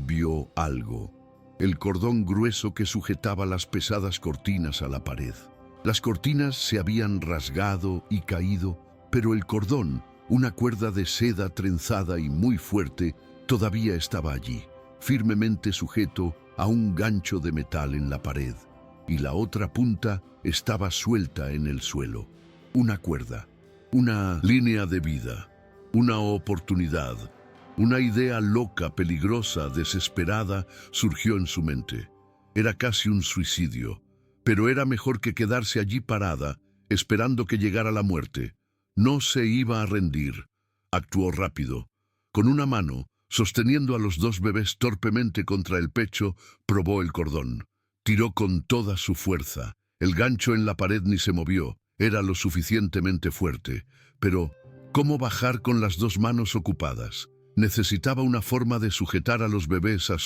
vio algo. El cordón grueso que sujetaba las pesadas cortinas a la pared. Las cortinas se habían rasgado y caído, pero el cordón, una cuerda de seda trenzada y muy fuerte, todavía estaba allí, firmemente sujeto a un gancho de metal en la pared, y la otra punta estaba suelta en el suelo. Una cuerda, una línea de vida, una oportunidad. Una idea loca, peligrosa, desesperada, surgió en su mente. Era casi un suicidio, Pero era mejor que quedarse allí parada, esperando que llegara la muerte. No se iba a rendir. Actuó rápido. Con una mano, sosteniendo a los dos bebés torpemente contra el pecho, probó el cordón. Tiró con toda su fuerza. El gancho en la pared ni se movió. Era lo suficientemente fuerte. Pero, ¿cómo bajar con las dos manos ocupadas? Necesitaba una forma de sujetar a los bebés a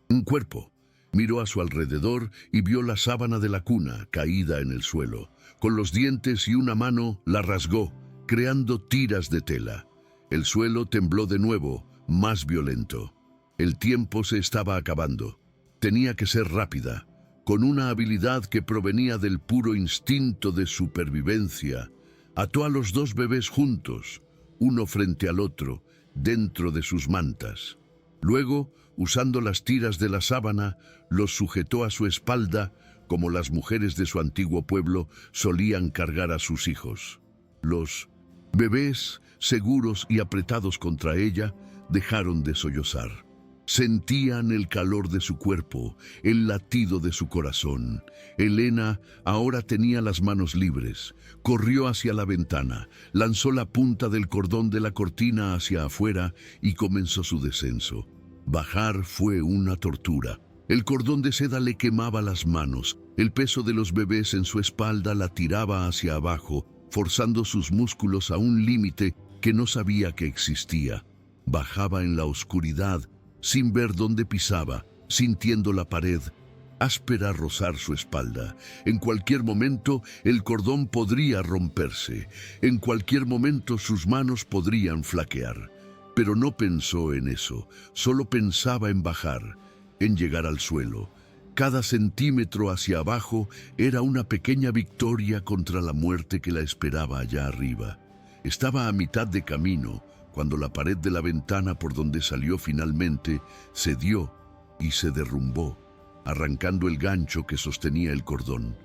un cuerpo. Miró a su alrededor y vio la sábana de la cuna caída en el suelo. Con los dientes y una mano la rasgó, creando tiras de tela. El suelo tembló de nuevo, más violento. El tiempo se estaba acabando. Tenía que ser rápida, con una habilidad que provenía del puro instinto de supervivencia. Ató a los dos bebés juntos, uno frente al otro, dentro de sus mantas. Luego, usando las tiras de la sábana, los sujetó a su espalda, como las mujeres de su antiguo pueblo solían cargar a sus hijos. Los bebés, seguros y apretados contra ella, dejaron de sollozar. Sentían el calor de su cuerpo, el latido de su corazón. Elena ahora tenía las manos libres. Corrió hacia la ventana, lanzó la punta del cordón de la cortina hacia afuera y comenzó su descenso. Bajar fue una tortura. El cordón de seda le quemaba las manos. El peso de los bebés en su espalda la tiraba hacia abajo, forzando sus músculos a un límite que no sabía que existía. Bajaba en la oscuridad, sin ver dónde pisaba, sintiendo la pared áspera rozar su espalda. En cualquier momento el cordón podría romperse. En cualquier momento sus manos podrían flaquear. Pero no pensó en eso, solo pensaba en bajar, en llegar al suelo. Cada centímetro hacia abajo era una pequeña victoria contra la muerte que la esperaba allá arriba. Estaba a mitad de camino, cuando la pared de la ventana por donde salió finalmente cedió y se derrumbó, arrancando el gancho que sostenía el cordón.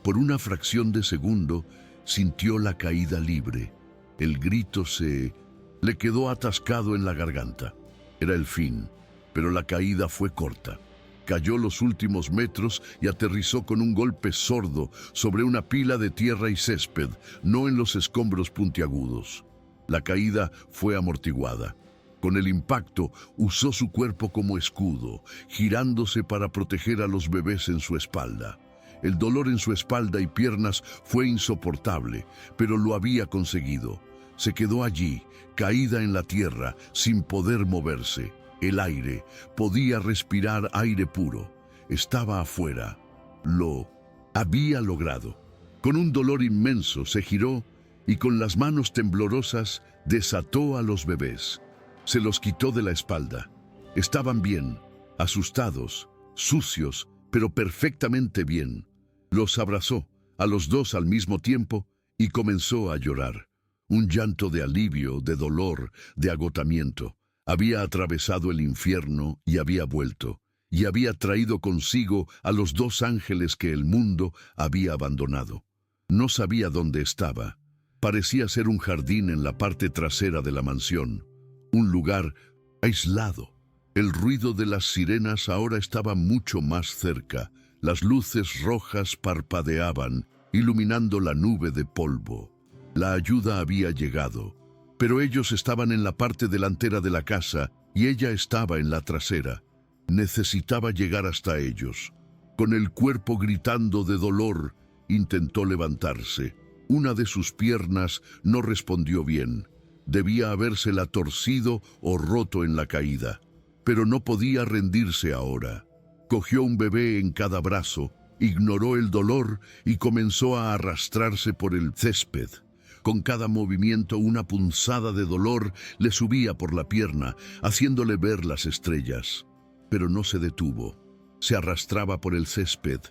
Por una fracción de segundo sintió la caída libre. El grito le quedó atascado en la garganta. Era el fin, pero la caída fue corta. Cayó los últimos metros y aterrizó con un golpe sordo sobre una pila de tierra y césped, no en los escombros puntiagudos. La caída fue amortiguada. Con el impacto, usó su cuerpo como escudo, girándose para proteger a los bebés en su espalda. El dolor en su espalda y piernas fue insoportable, pero lo había conseguido. Se quedó allí, caída en la tierra, sin poder moverse. El aire, podía respirar aire puro. Estaba afuera. Lo había logrado. Con un dolor inmenso se giró y con las manos temblorosas desató a los bebés. Se los quitó de la espalda. Estaban bien, asustados, sucios, pero perfectamente bien. Los abrazó, a los dos al mismo tiempo, y comenzó a llorar. Un llanto de alivio, de dolor, de agotamiento. Había atravesado el infierno y había vuelto, y había traído consigo a los dos ángeles que el mundo había abandonado. No sabía dónde estaba. Parecía ser un jardín en la parte trasera de la mansión, un lugar aislado. El ruido de las sirenas ahora estaba mucho más cerca. Las luces rojas parpadeaban, iluminando la nube de polvo. La ayuda había llegado, pero ellos estaban en la parte delantera de la casa y ella estaba en la trasera. Necesitaba llegar hasta ellos. Con el cuerpo gritando de dolor, intentó levantarse. Una de sus piernas no respondió bien. Debía habérsela torcido o roto en la caída. Pero no podía rendirse ahora. Cogió un bebé en cada brazo, ignoró el dolor y comenzó a arrastrarse por el césped. Con cada movimiento una punzada de dolor le subía por la pierna, haciéndole ver las estrellas. Pero no se detuvo. Se arrastraba por el césped,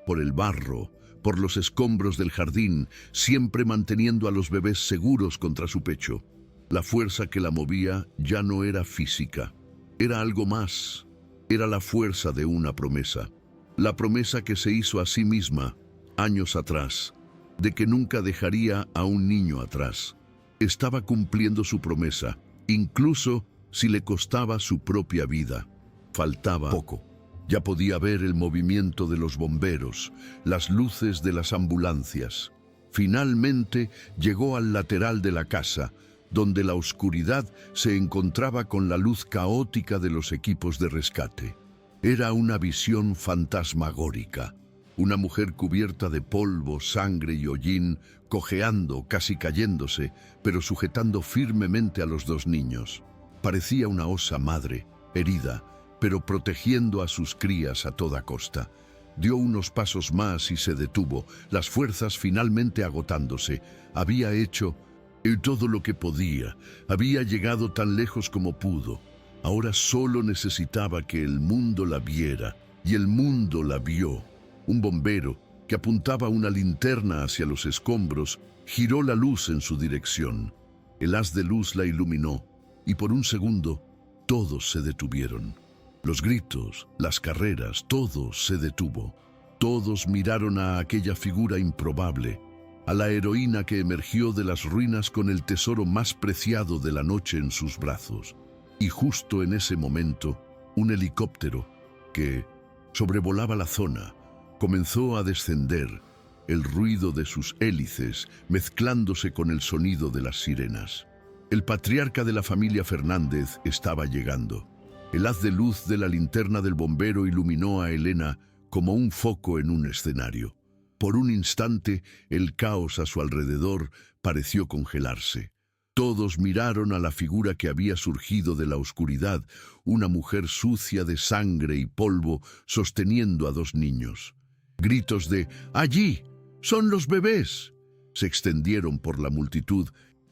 por el barro, por los escombros del jardín, siempre manteniendo a los bebés seguros contra su pecho. La fuerza que la movía ya no era física. Era algo más. Era la fuerza de una promesa. La promesa que se hizo a sí misma, años atrás, de que nunca dejaría a un niño atrás. Estaba cumpliendo su promesa, incluso si le costaba su propia vida. Faltaba poco. Ya podía ver el movimiento de los bomberos, las luces de las ambulancias. Finalmente llegó al lateral de la casa, donde la oscuridad se encontraba con la luz caótica de los equipos de rescate. Era una visión fantasmagórica. Una mujer cubierta de polvo, sangre y hollín, cojeando, casi cayéndose, pero sujetando firmemente a los dos niños. Parecía una osa madre, herida, pero protegiendo a sus crías a toda costa. Dio unos pasos más y se detuvo, las fuerzas finalmente agotándose. Había hecho todo lo que podía, había llegado tan lejos como pudo. Ahora solo necesitaba que el mundo la viera, y el mundo la vio. Un bombero, que apuntaba una linterna hacia los escombros, giró la luz en su dirección. El haz de luz la iluminó, y por un segundo, todos se detuvieron. Los gritos, las carreras, todo se detuvo. Todos miraron a aquella figura improbable, a la heroína que emergió de las ruinas con el tesoro más preciado de la noche en sus brazos. Y justo en ese momento, un helicóptero que sobrevolaba la zona comenzó a descender, el ruido de sus hélices mezclándose con el sonido de las sirenas. El patriarca de la familia Fernández estaba llegando. El haz de luz de la linterna del bombero iluminó a Elena como un foco en un escenario. Por un instante, el caos a su alrededor pareció congelarse. Todos miraron a la figura que había surgido de la oscuridad, una mujer sucia de sangre y polvo sosteniendo a dos niños. Gritos de «¡Allí! ¡Son los bebés!» se extendieron por la multitud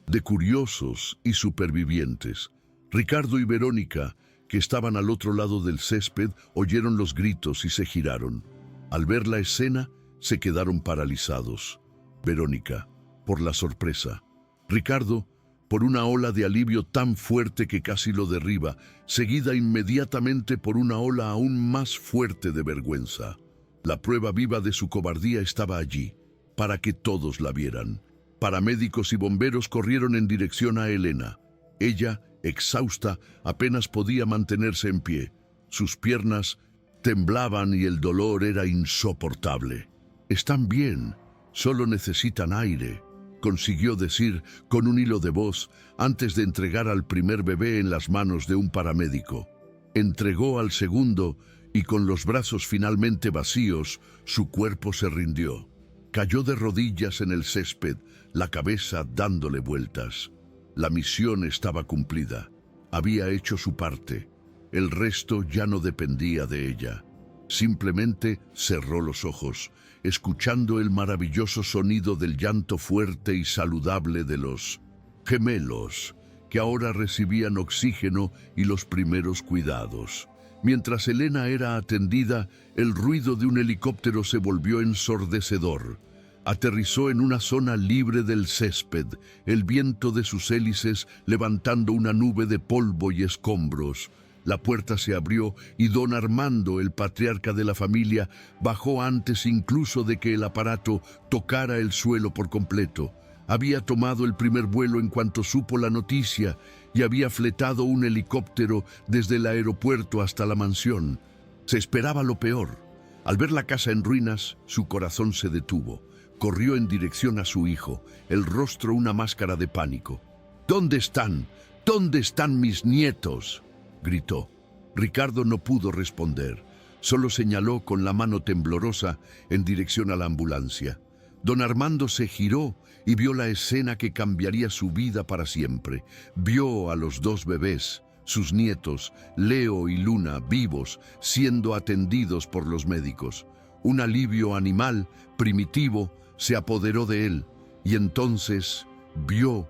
de curiosos y supervivientes. Ricardo y Verónica, que estaban al otro lado del césped, oyeron los gritos y se giraron. Al ver la escena, se quedaron paralizados. Verónica, por la sorpresa. Ricardo, por una ola de alivio tan fuerte que casi lo derriba, seguida inmediatamente por una ola aún más fuerte de vergüenza. La prueba viva de su cobardía estaba allí, para que todos la vieran. Paramédicos y bomberos corrieron en dirección a Elena. Ella, exhausta, apenas podía mantenerse en pie. Sus piernas temblaban y el dolor era insoportable. «Están bien, solo necesitan aire», consiguió decir con un hilo de voz antes de entregar al primer bebé en las manos de un paramédico. Entregó al segundo y con los brazos finalmente vacíos, su cuerpo se rindió. Cayó de rodillas en el césped, la cabeza dándole vueltas. La misión estaba cumplida. Había hecho su parte. El resto ya no dependía de ella. Simplemente cerró los ojos, escuchando el maravilloso sonido del llanto fuerte y saludable de los gemelos, que ahora recibían oxígeno y los primeros cuidados. Mientras Elena era atendida, el ruido de un helicóptero se volvió ensordecedor. Aterrizó en una zona libre del césped, el viento de sus hélices levantando una nube de polvo y escombros. La puerta se abrió y don Armando, el patriarca de la familia, bajó antes incluso de que el aparato tocara el suelo por completo. Había tomado el primer vuelo en cuanto supo la noticia y había fletado un helicóptero desde el aeropuerto hasta la mansión. Se esperaba lo peor. Al ver la casa en ruinas, su corazón se detuvo. Corrió en dirección a su hijo, el rostro una máscara de pánico. «¿Dónde están? ¿Dónde están mis nietos?», gritó. Ricardo no pudo responder. Solo señaló con la mano temblorosa en dirección a la ambulancia. Don Armando se giró y vio la escena que cambiaría su vida para siempre. Vio a los dos bebés, sus nietos, Leo y Luna, vivos, siendo atendidos por los médicos. Un alivio animal, primitivo, se apoderó de él, y entonces vio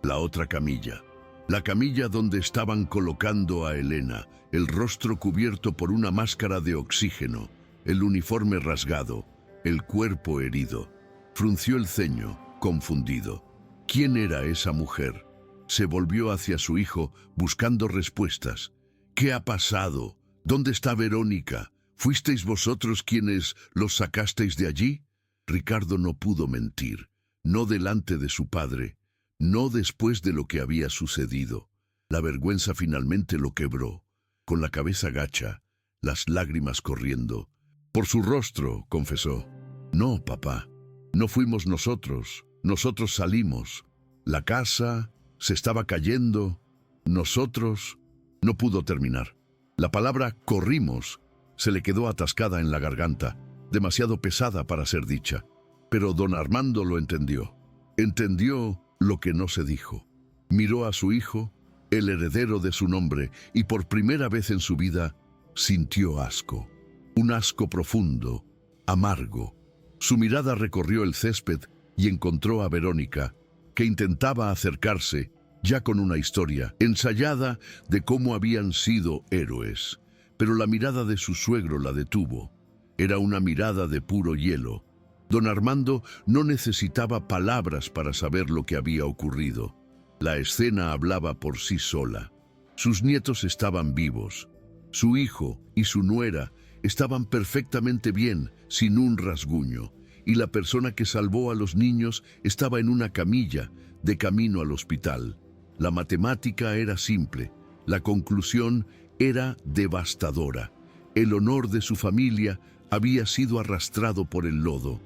la otra camilla. La camilla donde estaban colocando a Elena, el rostro cubierto por una máscara de oxígeno, el uniforme rasgado, el cuerpo herido. Frunció el ceño, confundido. ¿Quién era esa mujer? Se volvió hacia su hijo, buscando respuestas. ¿Qué ha pasado? ¿Dónde está Verónica? ¿Fuisteis vosotros quienes los sacasteis de allí? Ricardo no pudo mentir, no delante de su padre, no después de lo que había sucedido. La vergüenza finalmente lo quebró. Con la cabeza gacha, las lágrimas corriendo. Por su rostro, confesó. No, papá, no fuimos nosotros. Nosotros salimos. La casa se estaba cayendo. Nosotros... No pudo terminar. La palabra corrimos se le quedó atascada en la garganta, demasiado pesada para ser dicha. Pero don Armando lo entendió. Entendió lo que no se dijo. Miró a su hijo, el heredero de su nombre, y por primera vez en su vida sintió asco. Un asco profundo, amargo. Su mirada recorrió el césped y encontró a Verónica, que intentaba acercarse, ya con una historia ensayada de cómo habían sido héroes. Pero la mirada de su suegro la detuvo. Era una mirada de puro hielo. Don Armando no necesitaba palabras para saber lo que había ocurrido. La escena hablaba por sí sola. Sus nietos estaban vivos. Su hijo y su nuera estaban perfectamente bien, sin un rasguño. Y la persona que salvó a los niños estaba en una camilla, de camino al hospital. La matemática era simple. La conclusión era devastadora. El honor de su familia había sido arrastrado por el lodo.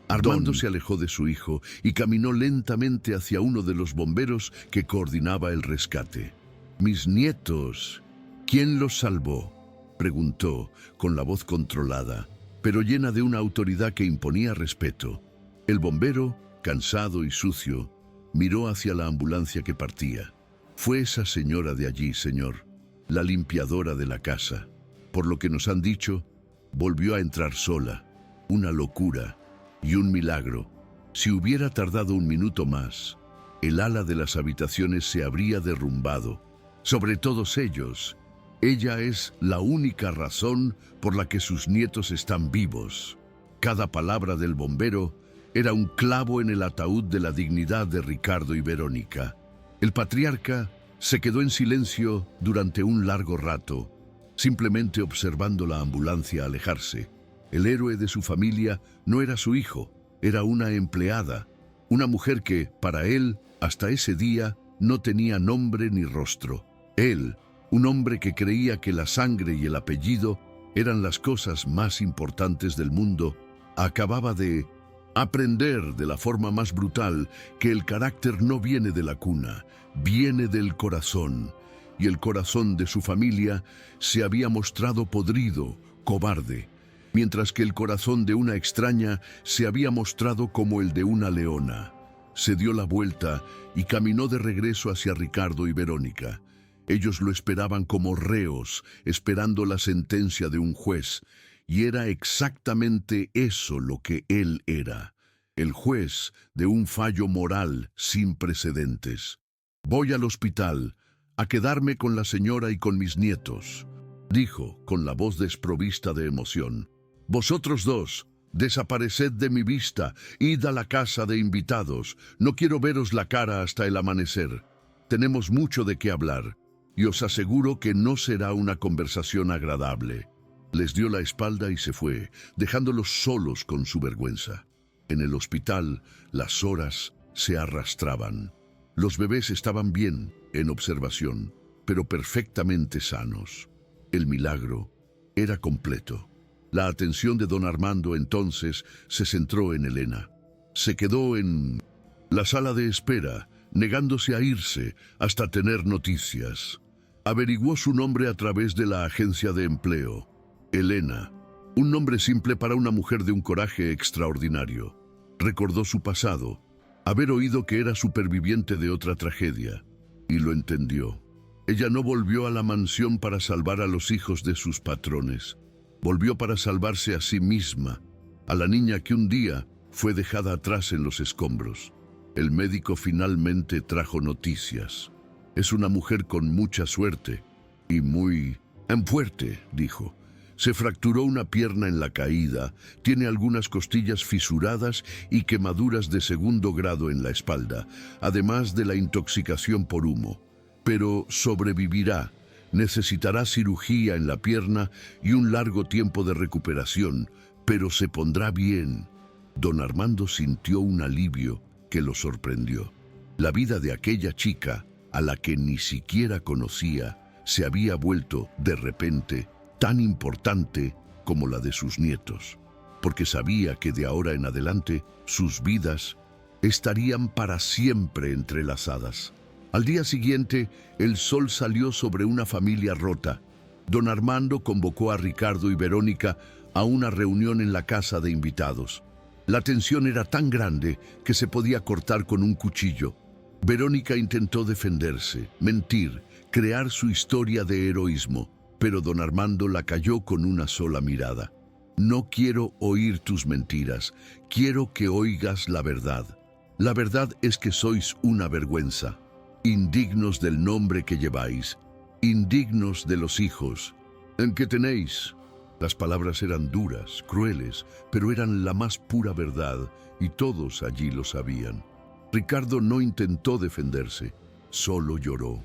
Armando se alejó de su hijo y caminó lentamente hacia uno de los bomberos que coordinaba el rescate. «Mis nietos, ¿quién los salvó?», preguntó con la voz controlada, pero llena de una autoridad que imponía respeto. El bombero, cansado y sucio, miró hacia la ambulancia que partía. «Fue esa señora de allí, señor, la limpiadora de la casa. Por lo que nos han dicho, volvió a entrar sola. Una locura y un milagro. Si hubiera tardado un minuto más, el ala de las habitaciones se habría derrumbado. Sobre todos ellos, ella es la única razón por la que sus nietos están vivos». Cada palabra del bombero era un clavo en el ataúd de la dignidad de Ricardo y Verónica. El patriarca se quedó en silencio durante un largo rato, simplemente observando la ambulancia alejarse. El héroe de su familia no era su hijo, era una empleada, una mujer que, para él, hasta ese día, no tenía nombre ni rostro. Él, un hombre que creía que la sangre y el apellido eran las cosas más importantes del mundo, acababa de aprender de la forma más brutal que el carácter no viene de la cuna, viene del corazón, y el corazón de su familia se había mostrado podrido, cobarde, mientras que el corazón de una extraña se había mostrado como el de una leona. Se dio la vuelta y caminó de regreso hacia Ricardo y Verónica. Ellos lo esperaban como reos, esperando la sentencia de un juez, y era exactamente eso lo que él era, el juez de un fallo moral sin precedentes. «Voy al hospital, a quedarme con la señora y con mis nietos», dijo con la voz desprovista de emoción. «Vosotros dos, desapareced de mi vista, id a la casa de invitados, no quiero veros la cara hasta el amanecer. Tenemos mucho de qué hablar, y os aseguro que no será una conversación agradable». Les dio la espalda y se fue, dejándolos solos con su vergüenza. En el hospital, las horas se arrastraban. Los bebés estaban bien, en observación, pero perfectamente sanos. El milagro era completo. La atención de don Armando entonces se centró en Elena. Se quedó en la sala de espera, negándose a irse hasta tener noticias. Averiguó su nombre a través de la agencia de empleo. Elena, un nombre simple para una mujer de un coraje extraordinario. Recordó su pasado, haber oído que era superviviente de otra tragedia, y lo entendió. Ella no volvió a la mansión para salvar a los hijos de sus patrones. Volvió para salvarse a sí misma, a la niña que un día fue dejada atrás en los escombros. El médico finalmente trajo noticias. «Es una mujer con mucha suerte y muy fuerte», dijo. «Se fracturó una pierna en la caída, tiene algunas costillas fisuradas y quemaduras de segundo grado en la espalda, además de la intoxicación por humo. Pero sobrevivirá, necesitará cirugía en la pierna y un largo tiempo de recuperación, pero se pondrá bien». Don Armando sintió un alivio que lo sorprendió. La vida de aquella chica, a la que ni siquiera conocía, se había vuelto, de repente, tan importante como la de sus nietos, porque sabía que de ahora en adelante sus vidas estarían para siempre entrelazadas. Al día siguiente, el sol salió sobre una familia rota. Don Armando convocó a Ricardo y Verónica a una reunión en la casa de invitados. La tensión era tan grande que se podía cortar con un cuchillo. Verónica intentó defenderse, mentir, crear su historia de heroísmo, pero don Armando la calló con una sola mirada. No quiero oír tus mentiras, quiero que oigas la verdad. La verdad es que sois una vergüenza, indignos del nombre que lleváis, indignos de los hijos en que tenéis. Las palabras eran duras, crueles, pero eran la más pura verdad y todos allí lo sabían. Ricardo no intentó defenderse, solo lloró.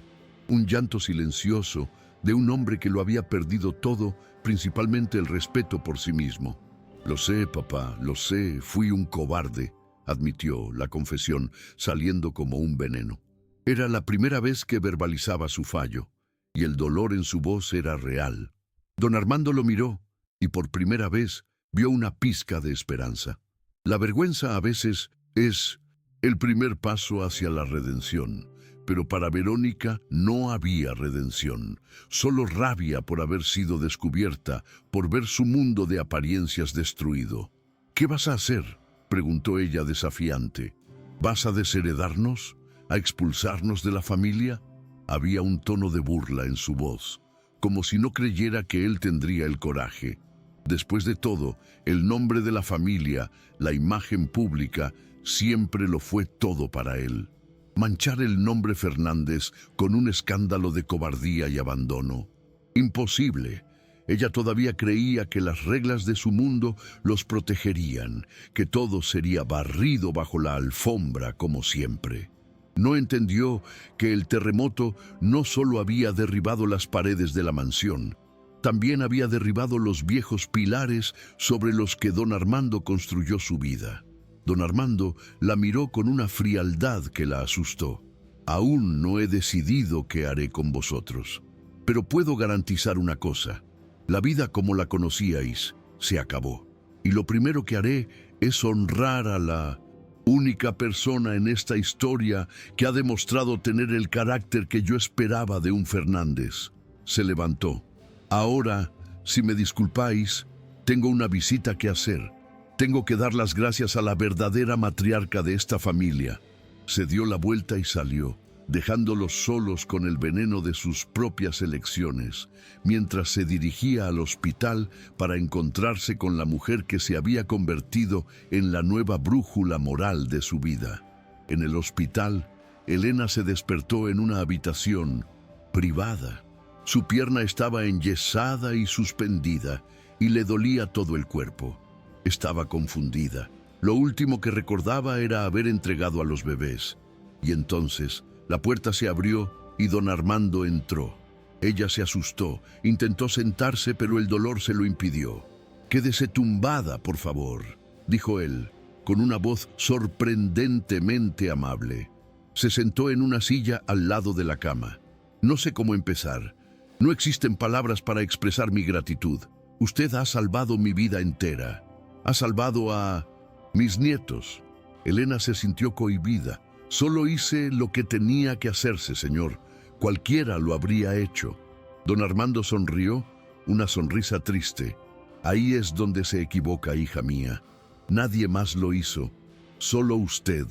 Un llanto silencioso de un hombre que lo había perdido todo, principalmente el respeto por sí mismo. Lo sé, papá, lo sé, fui un cobarde, admitió la confesión, saliendo como un veneno. Era la primera vez que verbalizaba su fallo, y el dolor en su voz era real. Don Armando lo miró, y por primera vez vio una pizca de esperanza. La vergüenza a veces es el primer paso hacia la redención, pero para Verónica no había redención, solo rabia por haber sido descubierta, por ver su mundo de apariencias destruido. ¿Qué vas a hacer?, preguntó ella desafiante. ¿Vas a desheredarnos? ¿A expulsarnos de la familia? Había un tono de burla en su voz, como si no creyera que él tendría el coraje. Después de todo, el nombre de la familia, la imagen pública, siempre lo fue todo para él. Manchar el nombre Fernández con un escándalo de cobardía y abandono. Imposible. Ella todavía creía que las reglas de su mundo los protegerían, que todo sería barrido bajo la alfombra como siempre. No entendió que el terremoto no solo había derribado las paredes de la mansión, también había derribado los viejos pilares sobre los que don Armando construyó su vida. Don Armando la miró con una frialdad que la asustó. Aún no he decidido qué haré con vosotros, pero puedo garantizar una cosa. La vida como la conocíais se acabó, y lo primero que haré es honrar a la única persona en esta historia que ha demostrado tener el carácter que yo esperaba de un Fernández. Se levantó. Ahora, si me disculpáis, tengo una visita que hacer. Tengo que dar las gracias a la verdadera matriarca de esta familia. Se dio la vuelta y salió, dejándolos solos con el veneno de sus propias elecciones, mientras se dirigía al hospital para encontrarse con la mujer que se había convertido en la nueva brújula moral de su vida. En el hospital, Elena se despertó en una habitación privada. Su pierna estaba enyesada y suspendida, y le dolía todo el cuerpo. Estaba confundida. Lo último que recordaba era haber entregado a los bebés. Y entonces, la puerta se abrió y don Armando entró. Ella se asustó, intentó sentarse, pero el dolor se lo impidió. «Quédese tumbada, por favor», dijo él, con una voz sorprendentemente amable. Se sentó en una silla al lado de la cama. «No sé cómo empezar. No existen palabras para expresar mi gratitud. Usted ha salvado mi vida entera. Ha salvado a mis nietos». Elena se sintió cohibida. «Solo hice lo que tenía que hacerse, señor. Cualquiera lo habría hecho». Don Armando sonrió, una sonrisa triste. «Ahí es donde se equivoca, hija mía. Nadie más lo hizo, solo usted.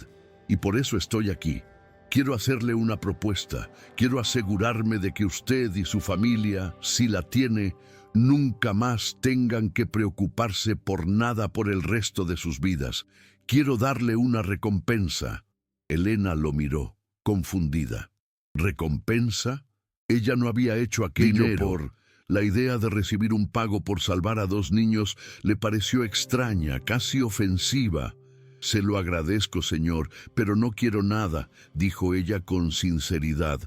Y por eso estoy aquí. Quiero hacerle una propuesta. Quiero asegurarme de que usted y su familia, si la tiene, nunca más tengan que preocuparse por nada por el resto de sus vidas. Quiero darle una recompensa». Elena lo miró, confundida. ¿Recompensa? Ella no había hecho aquello por... La idea de recibir un pago por salvar a 2 niños le pareció extraña, casi ofensiva. «Se lo agradezco, señor, pero no quiero nada», dijo ella con sinceridad.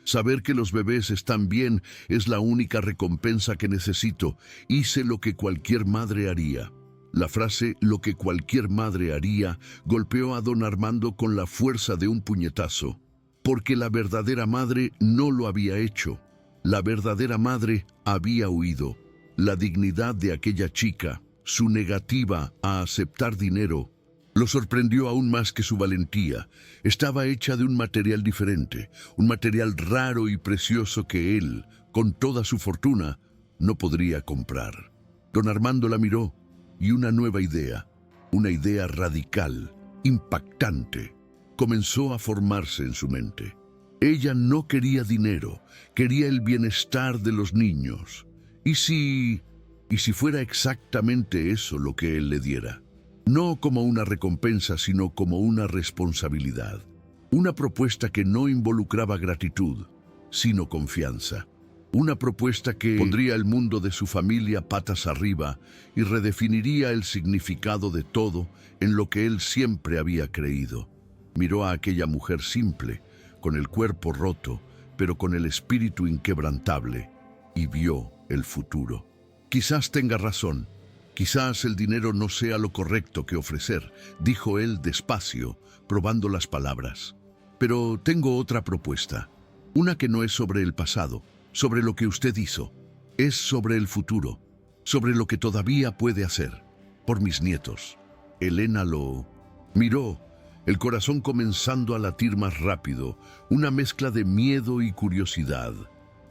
«Saber que los bebés están bien es la única recompensa que necesito. Hice lo que cualquier madre haría». La frase «lo que cualquier madre haría» golpeó a don Armando con la fuerza de un puñetazo, porque la verdadera madre no lo había hecho. La verdadera madre había huido. la dignidad de aquella chica, su negativa a aceptar dinero, lo sorprendió aún más que su valentía. Estaba hecha de un material diferente, un material raro y precioso que él, con toda su fortuna, no podría comprar. Don Armando la miró y una nueva idea, una idea radical, impactante, comenzó a formarse en su mente. Ella no quería dinero, quería el bienestar de los niños. ¿Y si fuera exactamente eso lo que él le diera? No como una recompensa, sino como una responsabilidad. Una propuesta que no involucraba gratitud, sino confianza. Una propuesta que pondría el mundo de su familia patas arriba y redefiniría el significado de todo en lo que él siempre había creído. Miró a aquella mujer simple, con el cuerpo roto, pero con el espíritu inquebrantable, y vio el futuro. Quizás tenga razón, quizás el dinero no sea lo correcto que ofrecer, dijo él despacio, probando las palabras. Pero tengo otra propuesta, una que no es sobre el pasado, sobre lo que usted hizo, es sobre el futuro, sobre lo que todavía puede hacer, por mis nietos. Elena lo miró, el corazón comenzando a latir más rápido, una mezcla de miedo y curiosidad.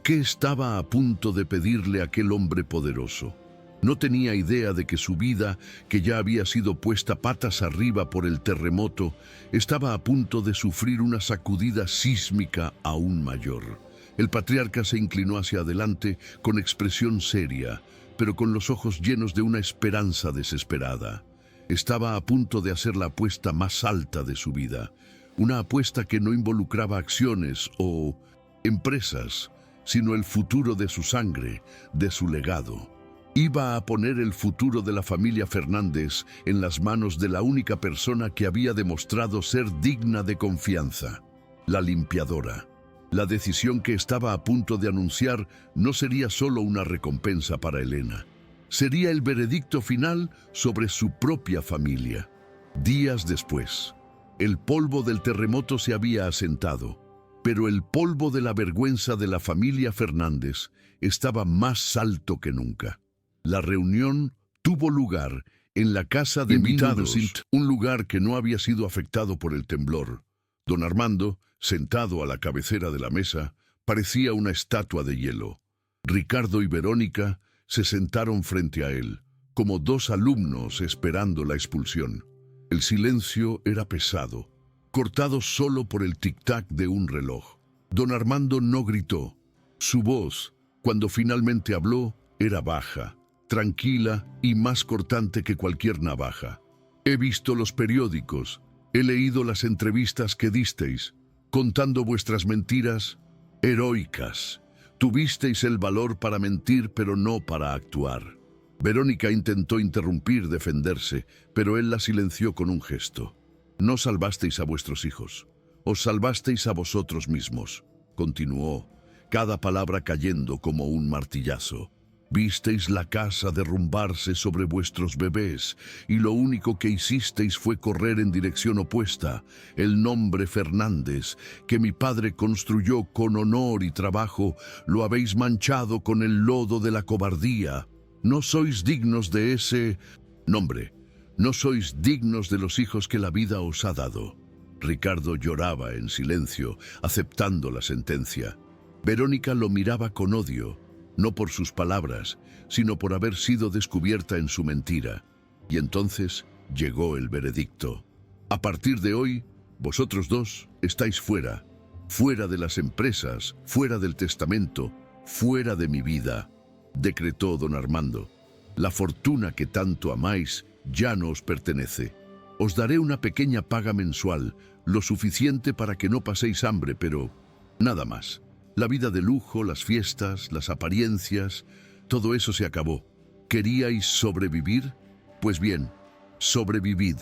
¿Qué estaba a punto de pedirle aquel hombre poderoso? No tenía idea de que su vida, que ya había sido puesta patas arriba por el terremoto, estaba a punto de sufrir una sacudida sísmica aún mayor. El patriarca se inclinó hacia adelante con expresión seria, pero con los ojos llenos de una esperanza desesperada. Estaba a punto de hacer la apuesta más alta de su vida, una apuesta que no involucraba acciones o empresas, sino el futuro de su sangre, de su legado. Iba a poner el futuro de la familia Fernández en las manos de la única persona que había demostrado ser digna de confianza, la limpiadora. La decisión que estaba a punto de anunciar no sería solo una recompensa para Elena. Sería el veredicto final sobre su propia familia. Días después, el polvo del terremoto se había asentado, pero el polvo de la vergüenza de la familia Fernández estaba más alto que nunca. La reunión tuvo lugar en la casa de invitados, un lugar que no había sido afectado por el temblor. Don Armando, sentado a la cabecera de la mesa, parecía una estatua de hielo. Ricardo y Verónica se sentaron frente a él, como dos alumnos esperando la expulsión. El silencio era pesado, cortado solo por el tic-tac de un reloj. Don Armando no gritó. Su voz, cuando finalmente habló, era baja, tranquila y más cortante que cualquier navaja. He visto los periódicos, he leído las entrevistas que disteis, contando vuestras mentiras heroicas. Tuvisteis el valor para mentir, pero no para actuar. Verónica intentó interrumpir, defenderse, pero él la silenció con un gesto. No salvasteis a vuestros hijos, os salvasteis a vosotros mismos, continuó, cada palabra cayendo como un martillazo. Visteis la casa derrumbarse sobre vuestros bebés y lo único que hicisteis fue correr en dirección opuesta. El nombre Fernández, que mi padre construyó con honor y trabajo, lo habéis manchado con el lodo de la cobardía. No sois dignos de ese nombre. No sois dignos de los hijos que la vida os ha dado. Ricardo lloraba en silencio, aceptando la sentencia. Verónica lo miraba con odio, no por sus palabras, sino por haber sido descubierta en su mentira. Y entonces llegó el veredicto. A partir de hoy, vosotros dos estáis fuera, fuera de las empresas, fuera del testamento, fuera de mi vida, decretó don Armando. La fortuna que tanto amáis ya no os pertenece. Os daré una pequeña paga mensual, lo suficiente para que no paséis hambre, pero nada más. La vida de lujo, las fiestas, las apariencias, todo eso se acabó. ¿Queríais sobrevivir? Pues bien, sobrevivid,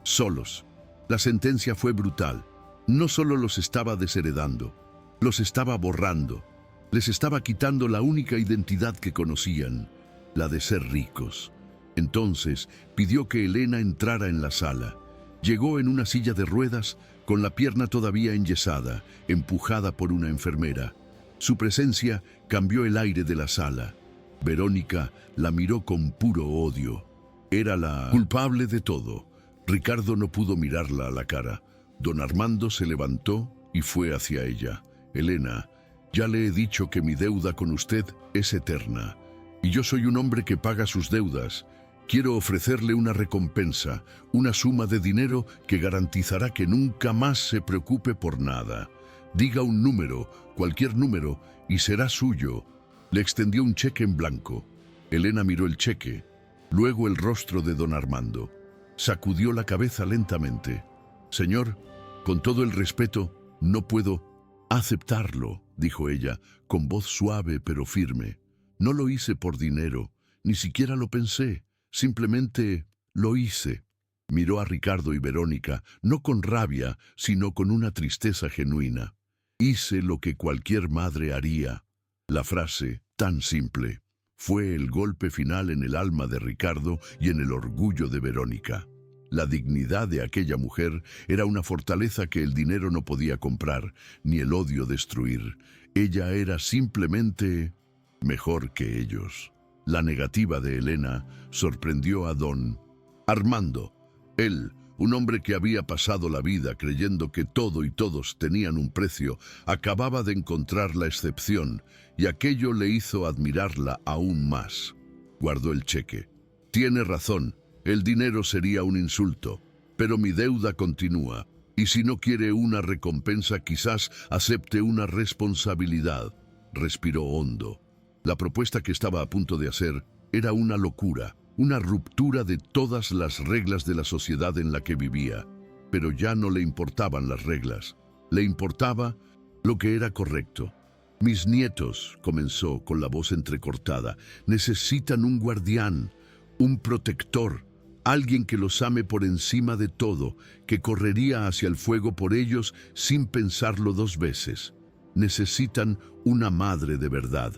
solos. La sentencia fue brutal. No solo los estaba desheredando, los estaba borrando. Les estaba quitando la única identidad que conocían, la de ser ricos. Entonces pidió que Elena entrara en la sala. Llegó en una silla de ruedas, con la pierna todavía enyesada, empujada por una enfermera. Su presencia cambió el aire de la sala. Verónica la miró con puro odio. Era la culpable de todo. Ricardo no pudo mirarla a la cara. Don Armando se levantó y fue hacia ella. Elena, ya le he dicho que mi deuda con usted es eterna. Y yo soy un hombre que paga sus deudas. Quiero ofrecerle una recompensa, una suma de dinero que garantizará que nunca más se preocupe por nada. Diga un número, cualquier número, y será suyo. Le extendió un cheque en blanco. Elena miró el cheque, luego el rostro de don Armando. Sacudió la cabeza lentamente. Señor, con todo el respeto, no puedo aceptarlo, dijo ella, con voz suave pero firme. No lo hice por dinero, ni siquiera lo pensé, simplemente lo hice. Miró a Ricardo y Verónica, no con rabia, sino con una tristeza genuina. Hice lo que cualquier madre haría. La frase, tan simple, fue el golpe final en el alma de Ricardo y en el orgullo de Verónica. La dignidad de aquella mujer era una fortaleza que el dinero no podía comprar, ni el odio destruir. Ella era simplemente mejor que ellos. La negativa de Elena sorprendió a don Armando. Él, un hombre que había pasado la vida creyendo que todo y todos tenían un precio, acababa de encontrar la excepción, y aquello le hizo admirarla aún más. Guardó el cheque. Tiene razón, el dinero sería un insulto, pero mi deuda continúa, y si no quiere una recompensa, quizás acepte una responsabilidad. Respiró hondo. La propuesta que estaba a punto de hacer era una locura, una ruptura de todas las reglas de la sociedad en la que vivía. Pero ya no le importaban las reglas, le importaba lo que era correcto. Mis nietos, comenzó con la voz entrecortada, necesitan un guardián, un protector, alguien que los ame por encima de todo, que correría hacia el fuego por ellos sin pensarlo dos veces. Necesitan una madre de verdad.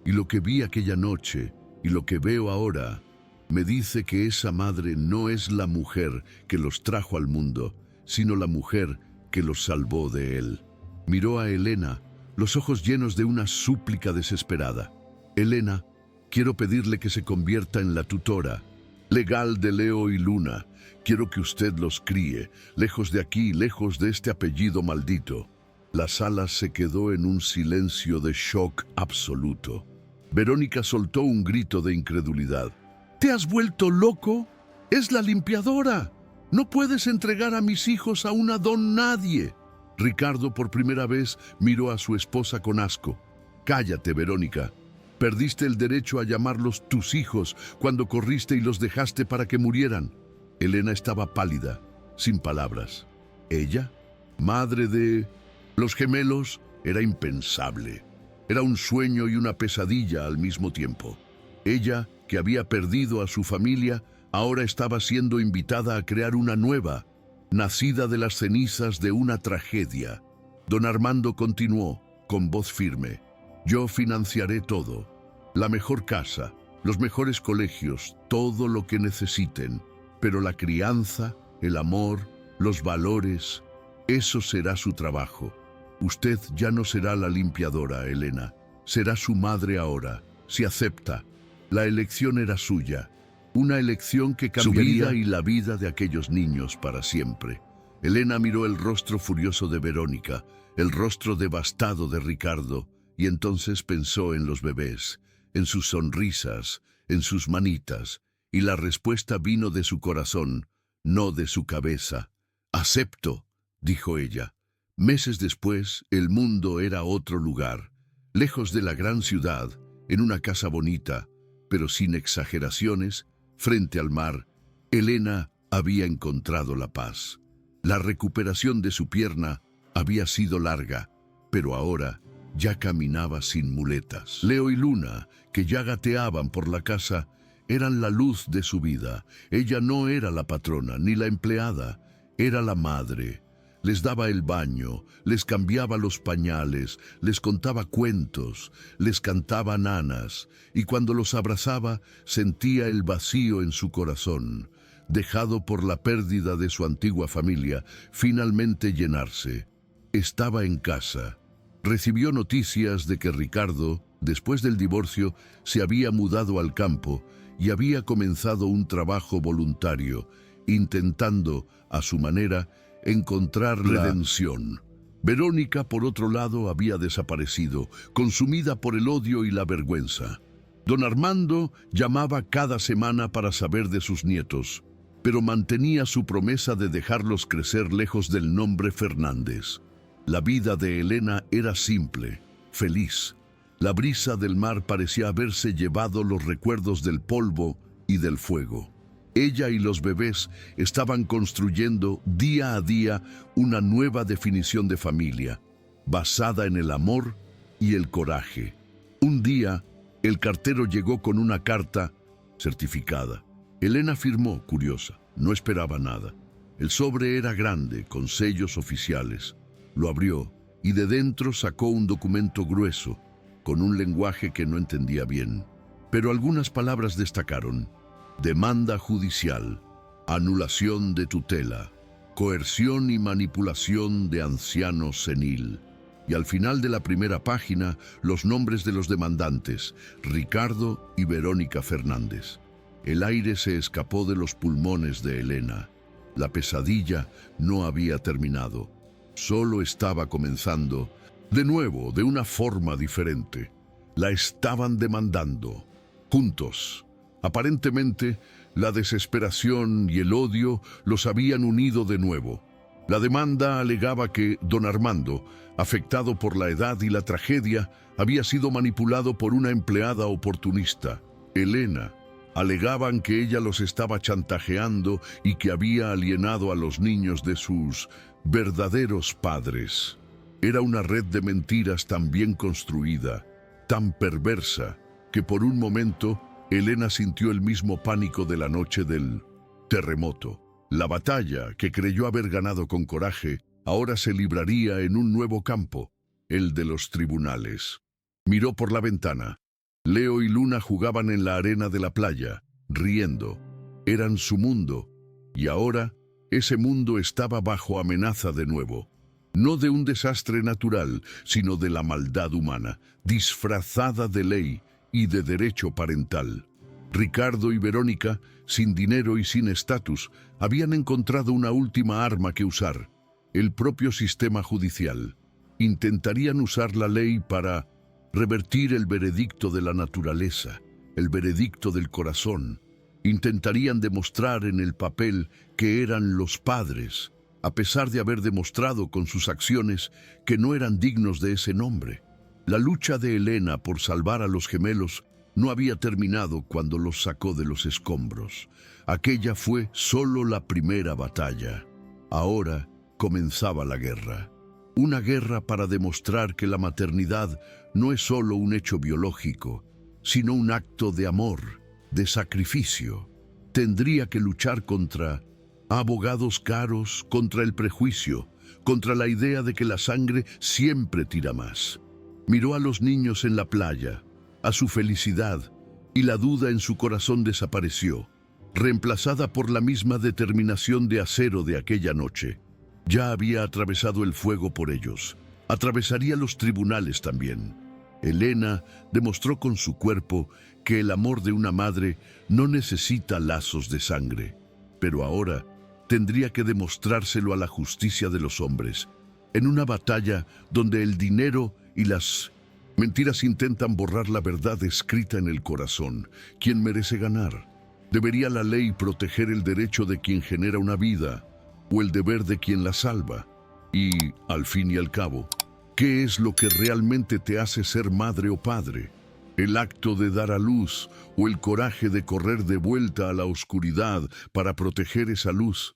Y lo que vi aquella noche, y lo que veo ahora, me dice que esa madre no es la mujer que los trajo al mundo, sino la mujer que los salvó de él. Miró a Elena, los ojos llenos de una súplica desesperada. Elena, quiero pedirle que se convierta en la tutora legal de Leo y Luna. Quiero que usted los críe, lejos de aquí, lejos de este apellido maldito. La sala se quedó en un silencio de shock absoluto. Verónica soltó un grito de incredulidad. ¿Te has vuelto loco? ¡Es la limpiadora! No puedes entregar a mis hijos a una don nadie. Ricardo por primera vez miró a su esposa con asco. Cállate, Verónica. Perdiste el derecho a llamarlos tus hijos cuando corriste y los dejaste para que murieran. Elena estaba pálida, sin palabras. ¿Ella? ¿Madre de los gemelos? Era impensable. Era un sueño y una pesadilla al mismo tiempo. Ella, que había perdido a su familia, ahora estaba siendo invitada a crear una nueva, nacida de las cenizas de una tragedia. Don Armando continuó, con voz firme. Yo financiaré todo. La mejor casa, los mejores colegios, todo lo que necesiten. Pero la crianza, el amor, los valores, eso será su trabajo. Usted ya no será la limpiadora, Elena. Será su madre ahora, si acepta. La elección era suya. Una elección que cambiaría su vida y la vida de aquellos niños para siempre. Elena miró el rostro furioso de Verónica, el rostro devastado de Ricardo, y entonces pensó en los bebés, en sus sonrisas, en sus manitas, y la respuesta vino de su corazón, no de su cabeza. «Acepto», dijo ella. Meses después, el mundo era otro lugar, lejos de la gran ciudad, en una casa bonita, pero sin exageraciones, frente al mar. Elena había encontrado la paz. La recuperación de su pierna había sido larga, pero ahora ya caminaba sin muletas. Leo y Luna, que ya gateaban por la casa, eran la luz de su vida. Ella no era la patrona ni la empleada, era la madre. Les daba el baño, les cambiaba los pañales, les contaba cuentos, les cantaba nanas, y cuando los abrazaba sentía el vacío en su corazón, dejado por la pérdida de su antigua familia, finalmente llenarse. Estaba en casa, Recibió noticias de que Ricardo, después del divorcio, se había mudado al campo y había comenzado un trabajo voluntario, intentando, a su manera, encontrar redención. Verónica, por otro lado, había desaparecido, consumida por el odio y la vergüenza. Don Armando llamaba cada semana para saber de sus nietos, pero mantenía su promesa de dejarlos crecer lejos del nombre Fernández. La vida de Elena era simple, feliz. La brisa del mar parecía haberse llevado los recuerdos del polvo y del fuego. Ella y los bebés estaban construyendo día a día una nueva definición de familia, basada en el amor y el coraje. Un día, el cartero llegó con una carta certificada. Elena firmó, curiosa, no esperaba nada. El sobre era grande, con sellos oficiales. Lo abrió y de dentro sacó un documento grueso, con un lenguaje que no entendía bien. Pero algunas palabras destacaron: demanda judicial, anulación de tutela, coerción y manipulación de anciano senil. Y al final de la primera página, los nombres de los demandantes, Ricardo y Verónica Fernández. El aire se escapó de los pulmones de Elena. La pesadilla no había terminado, solo estaba comenzando, de nuevo, de una forma diferente. La estaban demandando, juntos. Aparentemente, la desesperación y el odio los habían unido de nuevo. La demanda alegaba que don Armando, afectado por la edad y la tragedia, había sido manipulado por una empleada oportunista, Elena. Alegaban que ella los estaba chantajeando y que había alienado a los niños de sus verdaderos padres. Era una red de mentiras tan bien construida, tan perversa, que por un momento Elena sintió el mismo pánico de la noche del terremoto. La batalla, que creyó haber ganado con coraje, ahora se libraría en un nuevo campo, el de los tribunales. Miró por la ventana. Leo y Luna jugaban en la arena de la playa, riendo. Eran su mundo, y ahora ese mundo estaba bajo amenaza de nuevo. No de un desastre natural, sino de la maldad humana, disfrazada de ley y de derecho parental. Ricardo y Verónica, sin dinero y sin estatus, habían encontrado una última arma que usar: el propio sistema judicial. Intentarían usar la ley para revertir el veredicto de la naturaleza, el veredicto del corazón. Intentarían demostrar en el papel que eran los padres, a pesar de haber demostrado con sus acciones que no eran dignos de ese nombre. La lucha de Elena por salvar a los gemelos no había terminado cuando los sacó de los escombros. Aquella fue solo la primera batalla. Ahora comenzaba la guerra. Una guerra para demostrar que la maternidad no es solo un hecho biológico, sino un acto de amor, de sacrificio. Tendría que luchar contra abogados caros, contra el prejuicio, contra la idea de que la sangre siempre tira más. Miró a los niños en la playa, a su felicidad, y la duda en su corazón desapareció, reemplazada por la misma determinación de acero de aquella noche. Ya había atravesado el fuego por ellos. Atravesaría los tribunales también. Elena demostró con su cuerpo que el amor de una madre no necesita lazos de sangre. Pero ahora tendría que demostrárselo a la justicia de los hombres, en una batalla donde el dinero y las mentiras intentan borrar la verdad escrita en el corazón. ¿Quién merece ganar? ¿Debería la ley proteger el derecho de quien genera una vida o el deber de quien la salva? Y, al fin y al cabo, ¿qué es lo que realmente te hace ser madre o padre? ¿El acto de dar a luz o el coraje de correr de vuelta a la oscuridad para proteger esa luz?